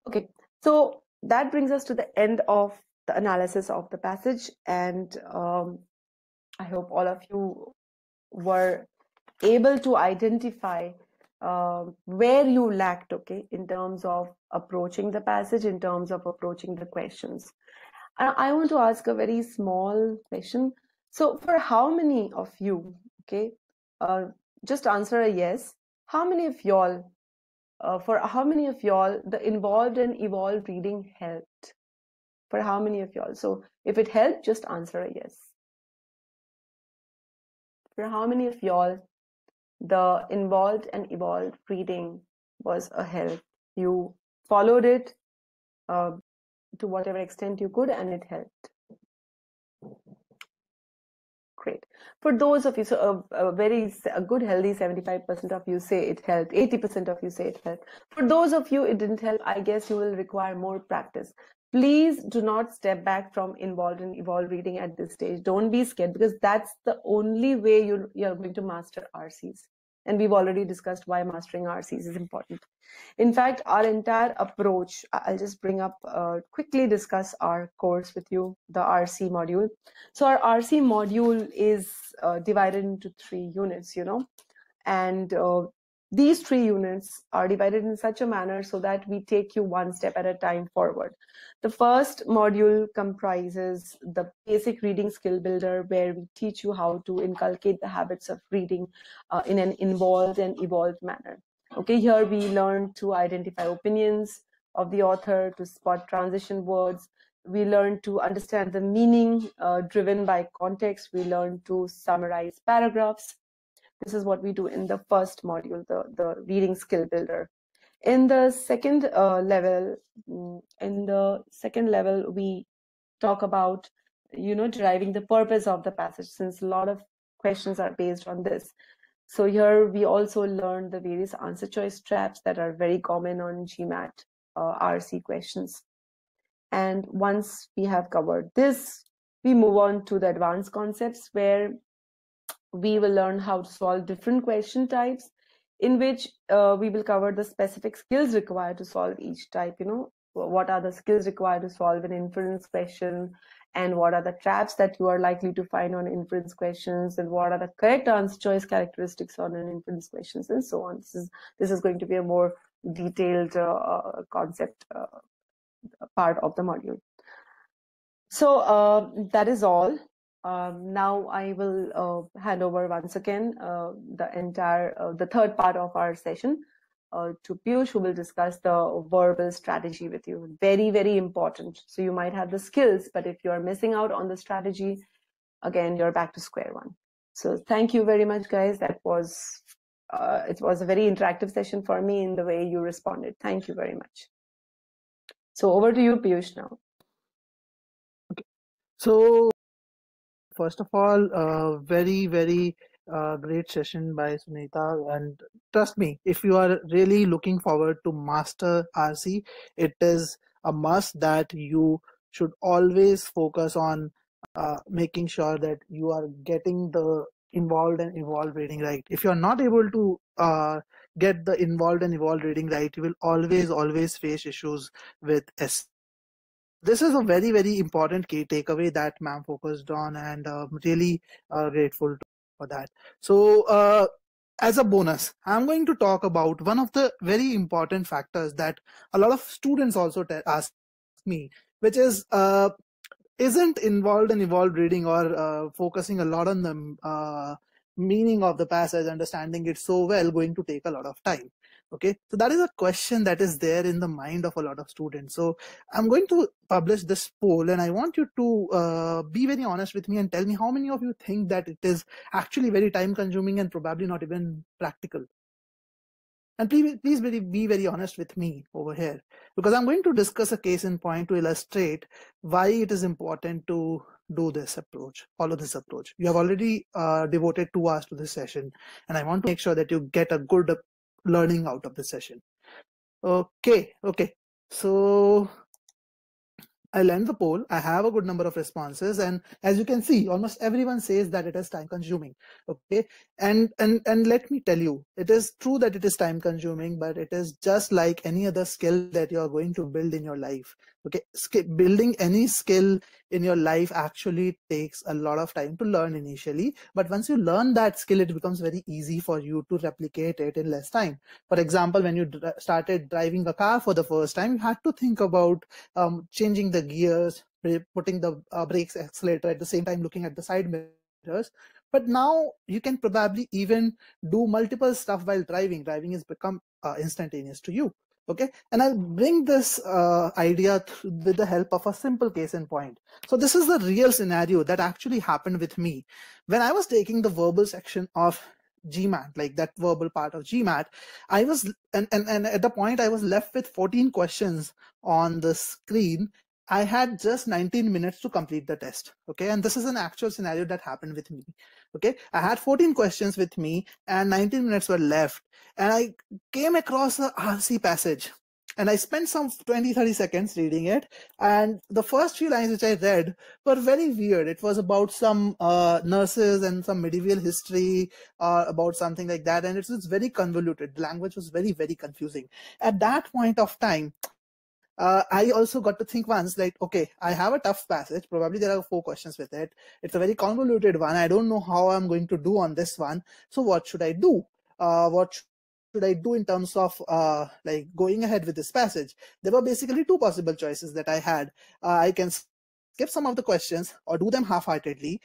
Okay, so that brings us to the end of the analysis of the passage, and I hope all of you were able to identify where you lacked, okay, in terms of approaching the passage, in terms of approaching the questions. I want to ask a very small question. So for how many of you, okay, just answer a yes. How many of y'all, for how many of y'all the involved and evolved reading helped? For how many of y'all? So if it helped, just answer a yes. For how many of y'all the involved and evolved reading was a help? You followed it to whatever extent you could, and it helped. Great. For those of you, so a good healthy 75% of you say it helped, 80% of you say it helped. For those of you it didn't help, I guess you will require more practice. Please do not step back from involved and evolved reading at this stage. Don't be scared, because that's the only way you're going to master RCs. And we've already discussed why mastering RCs is important. In fact, our entire approach, I'll just bring up, quickly discuss our course with you, the RC module. So our RC module is divided into 3 units, you know, and these 3 units are divided in such a manner so that we take you one step at a time forward. The first module comprises the basic reading skill builder, where we teach you how to inculcate the habits of reading in an involved and evolved manner. Okay, here we learn to identify opinions of the author, to spot transition words. We learn to understand the meaning driven by context. We learn to summarize paragraphs. This is what we do in the first module, the reading skill builder. In the second level, we talk about, you know, deriving the purpose of the passage, since a lot of questions are based on this. So here we also learn the various answer choice traps that are very common on GMAT RC questions. And once we have covered this, we move on to the advanced concepts, where we will learn how to solve different question types, in which we will cover the specific skills required to solve each type. You know, what are the skills required to solve an inference question, and what are the traps that you are likely to find on inference questions, and what are the correct answer choice characteristics on an inference questions, and so on. This is going to be a more detailed concept part of the module. So that is all. Now I will hand over once again the third part of our session to Piyush, who will discuss the verbal strategy with you. Very, very important. So you might have the skills, but if you're missing out on the strategy, again, you're back to square one. So thank you very much, guys. That was it was a very interactive session for me in the way you responded. Thank you very much. So over to you, Piyush, now. Okay. So first of all, very great session by Sunita. And trust me, if you are really looking forward to master RC, it is a must that you should always focus on making sure that you are getting the involved and evolved reading right. If you're not able to get the involved and evolved reading right, you will always face issues with S. This is a very important key takeaway that ma'am focused on, and really grateful for that. So as a bonus, I'm going to talk about one of the very important factors that a lot of students also ask me, which is isn't involved in evolved reading or focusing a lot on the meaning of the passage, understanding it so well, going to take a lot of time. Okay, so that is a question that is there in the mind of a lot of students. So I'm going to publish this poll, and I want you to be very honest with me and tell me how many of you think that it is actually very time consuming and probably not even practical. And please be very honest with me over here, because I'm going to discuss a case in point to illustrate why it is important to do this approach, follow this approach. You have already devoted 2 hours to this session, and I want to make sure that you get a good learning out of this session. Okay. So I'll end the poll. I have a good number of responses, and as you can see, almost everyone says that it is time consuming. Okay, and let me tell you, it is true that it is time consuming, but it is just like any other skill that you are going to build in your life. Okay, building any skill in your life actually takes a lot of time to learn initially, but once you learn that skill, it becomes very easy for you to replicate it in less time. For example, when you started driving a car for the first time, you had to think about changing the gears, putting the brakes, accelerator at the same time, looking at the side mirrors. But now you can probably even do multiple stuff while driving. Driving has become instantaneous to you. Okay, and I'll bring this idea with the help of a simple case in point. So this is the real scenario that actually happened with me when I was taking the verbal section of GMAT, like that verbal part of GMAT. I was and at the point I was left with 14 questions on the screen. I had just 19 minutes to complete the test. Okay, and this is an actual scenario that happened with me. Okay, I had 14 questions with me and 19 minutes were left, and I came across a RC passage, and I spent some 20-30 seconds reading it, and the first few lines which I read were very weird. It was about some nurses and some medieval history, about something like that, and it was very convoluted. The language was very confusing. At that point of time, I also got to think once, like, okay, I have a tough passage. Probably there are 4 questions with it. It's a very convoluted one. I don't know how I'm going to do on this one. So what should I do? What should I do in terms of like going ahead with this passage? There were basically 2 possible choices that I had. I can skip some of the questions or do them half-heartedly.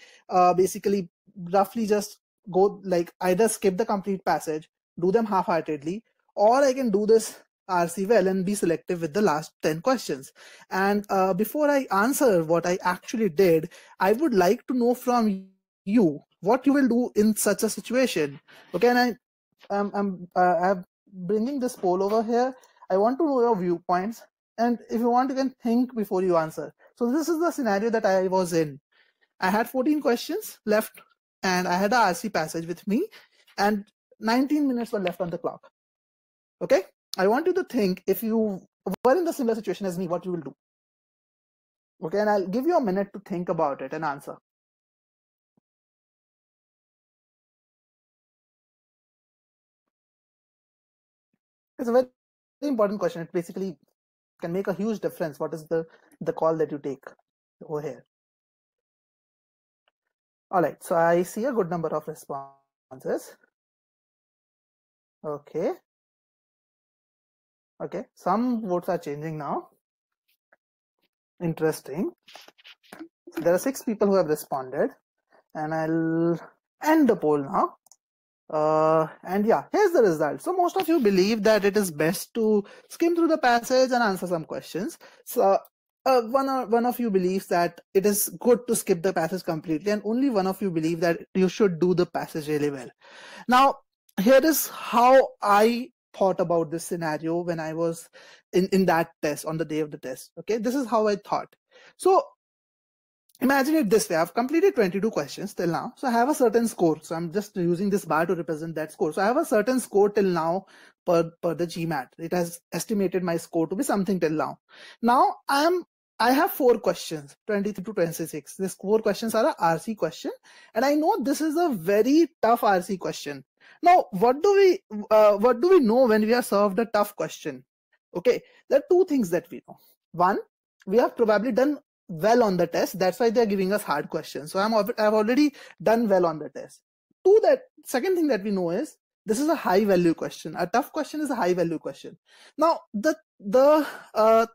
Basically, roughly just go like either skip the complete passage, do them half-heartedly, or I can do this RC well and be selective with the last 10 questions. And before I answer what I actually did, I would like to know from you what you will do in such a situation. Okay, and I'm bringing this poll over here. I want to know your viewpoints, and if you want, you can think before you answer. So this is the scenario that I was in. I had 14 questions left, and I had a RC passage with me, and 19 minutes were left on the clock. Okay, I want you to think, if you were in the similar situation as me, what you will do. Okay, and I'll give you a minute to think about it and answer. It's a very important question. It basically can make a huge difference. What is the call that you take over here? All right, so I see a good number of responses. Okay. Okay, some votes are changing now. Interesting. There are 6 people who have responded, and I'll end the poll now. And yeah, here's the result. So most of you believe that it is best to skim through the passage and answer some questions. So one of you believes that it is good to skip the passage completely, and only one of you believe that you should do the passage really well. Now, here is how I thought about this scenario when I was in that test, on the day of the test. Okay, this is how I thought. So imagine it this way. I've completed 22 questions till now. So I have a certain score. So I'm just using this bar to represent that score. So I have a certain score till now per the GMAT. It has estimated my score to be something till now. Now I have 4 questions, 23 to 26. These 4 questions are a RC question. And I know this is a very tough RC question. Now, what do we know when we are served a tough question? Okay, there are 2 things that we know. One, we have probably done well on the test. That's why they're giving us hard questions. So I've already done well on the test. Second thing that we know is this is a high value question. A tough question is a high value question. Now, the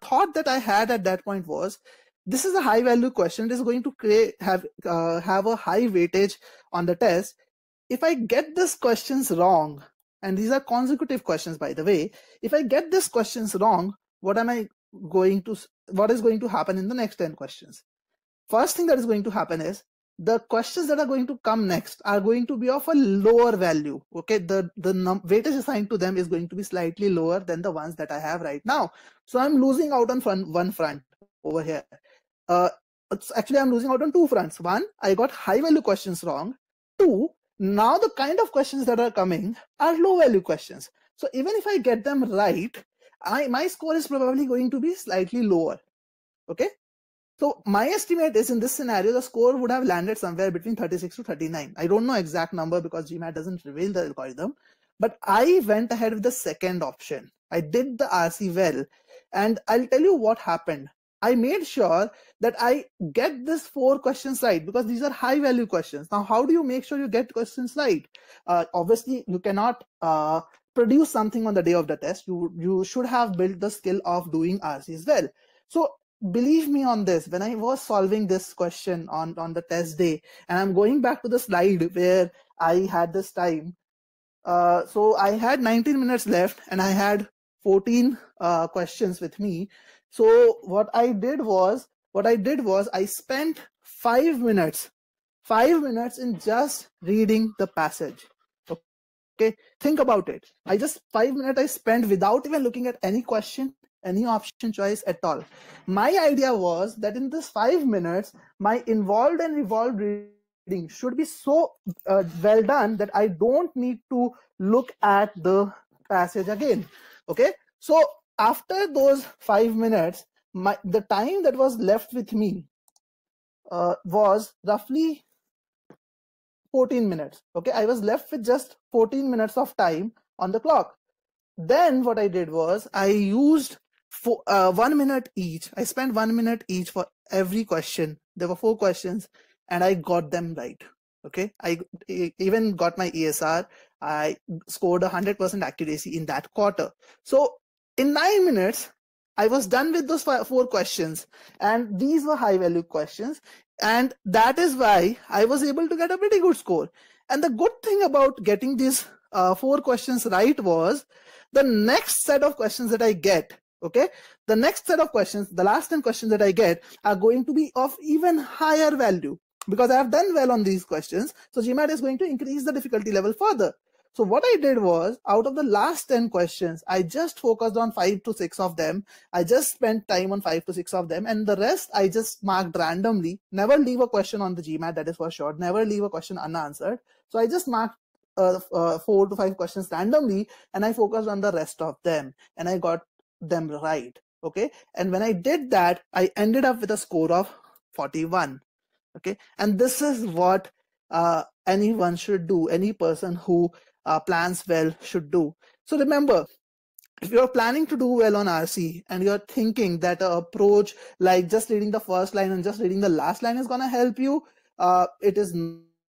thought that I had at that point was, this is a high value question. It is going to have a high weightage on the test. If I get these questions wrong, and these are consecutive questions, by the way, if I get these questions wrong, what is going to happen in the next 10 questions? First thing that is going to happen is the questions that are going to come next are going to be of a lower value. Okay, the weightage assigned to them is going to be slightly lower than the ones that I have right now. So I'm losing out on one front over here. Actually, I'm losing out on 2 fronts. One, I got high value questions wrong. 2, now the kind of questions that are coming are low value questions. So even if I get them right, my score is probably going to be slightly lower. Okay, so my estimate is, in this scenario, the score would have landed somewhere between 36 to 39. I don't know exact number because GMAT doesn't reveal the algorithm, but I went ahead with the second option. I did the RC well, and I'll tell you what happened. I made sure that I get these 4 questions right, because these are high value questions. Now, how do you make sure you get questions right? Obviously, you cannot produce something on the day of the test. You should have built the skill of doing RC as well. So believe me on this, when I was solving this question on the test day, and I'm going back to the slide where I had this time. So I had 19 minutes left and I had 14 questions with me. So what I did was I spent 5 minutes in just reading the passage. Okay, think about it. 5 minutes I spent without even looking at any question, any option choice at all. My idea was that in this 5 minutes, my involved and revolved reading should be so well done that I don't need to look at the passage again. Okay, so after those 5 minutes, the time that was left with me was roughly 14 minutes. Okay, I was left with just 14 minutes of time on the clock. Then what I did was I used 1 minute each. I spent 1 minute each for every question. There were 4 questions and I got them right. Okay, I even got my ESR. I scored 100% accuracy in that quarter. So in 9 minutes, I was done with those 4 questions, and these were high value questions. And that is why I was able to get a pretty good score. And the good thing about getting these 4 questions right was the next set of questions that I get, okay, the next set of questions, the last 10 questions that I get are going to be of even higher value because I have done well on these questions. So GMAT is going to increase the difficulty level further. So what I did was, out of the last 10 questions, I just focused on 5 to 6 of them. I just spent time on 5 to 6 of them, and the rest I just marked randomly. Never leave a question on the GMAT, that is for sure. Never leave a question unanswered. So I just marked 4 to 5 questions randomly, and I focused on the rest of them, and I got them right. Okay, and when I did that, I ended up with a score of 41. Okay, and this is what anyone should do. Any person who plans well should do. So remember, if you're planning to do well on RC and you're thinking that an approach like just reading the first line and just reading the last line is going to help you, it is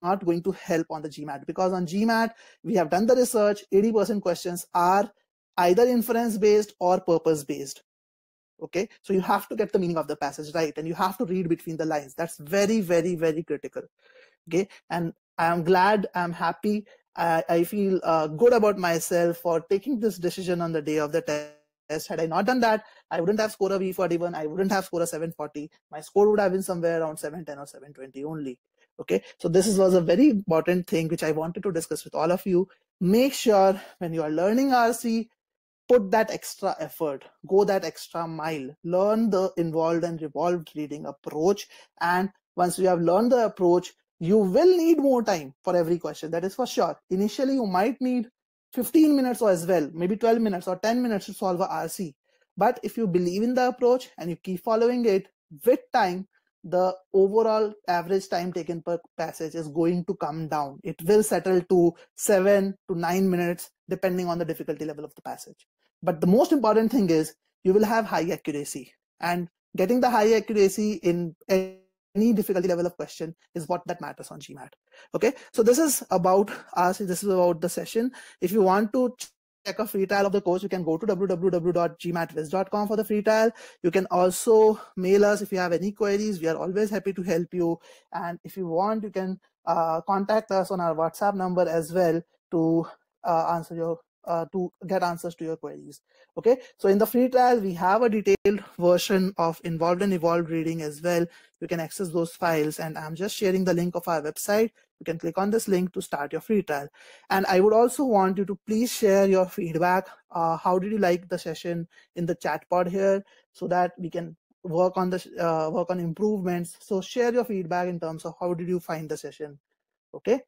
not going to help on the GMAT, because on GMAT, we have done the research, 80% questions are either inference based or purpose based. Okay, so you have to get the meaning of the passage right, and you have to read between the lines. That's very, very, very critical. Okay, and I'm glad, I'm happy, I feel good about myself for taking this decision on the day of the test. Had I not done that, I wouldn't have scored a V41, I wouldn't have scored a 740. My score would have been somewhere around 710 or 720 only. Okay, so this was a very important thing which I wanted to discuss with all of you. Make sure when you are learning RC, put that extra effort, go that extra mile, learn the involved and revolved reading approach. And once you have learned the approach, you will need more time for every question. That is for sure. Initially, you might need 15 minutes or as well, maybe 12 minutes or 10 minutes to solve a RC. But if you believe in the approach and you keep following it, with time, the overall average time taken per passage is going to come down. It will settle to 7 to 9 minutes, depending on the difficulty level of the passage. But the most important thing is you will have high accuracy, and getting the high accuracy in any difficulty level of question is what that matters on GMAT. Okay, so this is about us. This is about the session. If you want to check a free trial of the course, you can go to www.gmatwiz.com for the free trial. You can also mail us if you have any queries. We are always happy to help you. And if you want, you can contact us on our WhatsApp number as well to answer your to get answers to your queries. Okay, so in the free trial, we have a detailed version of involved and evolved reading as well. You can access those files, and I'm just sharing the link of our website. You can click on this link to start your free trial. And I would also want you to please share your feedback. How did you like the session in the chat pod here, so that we can work on the improvements. So share your feedback in terms of how did you find the session. Okay,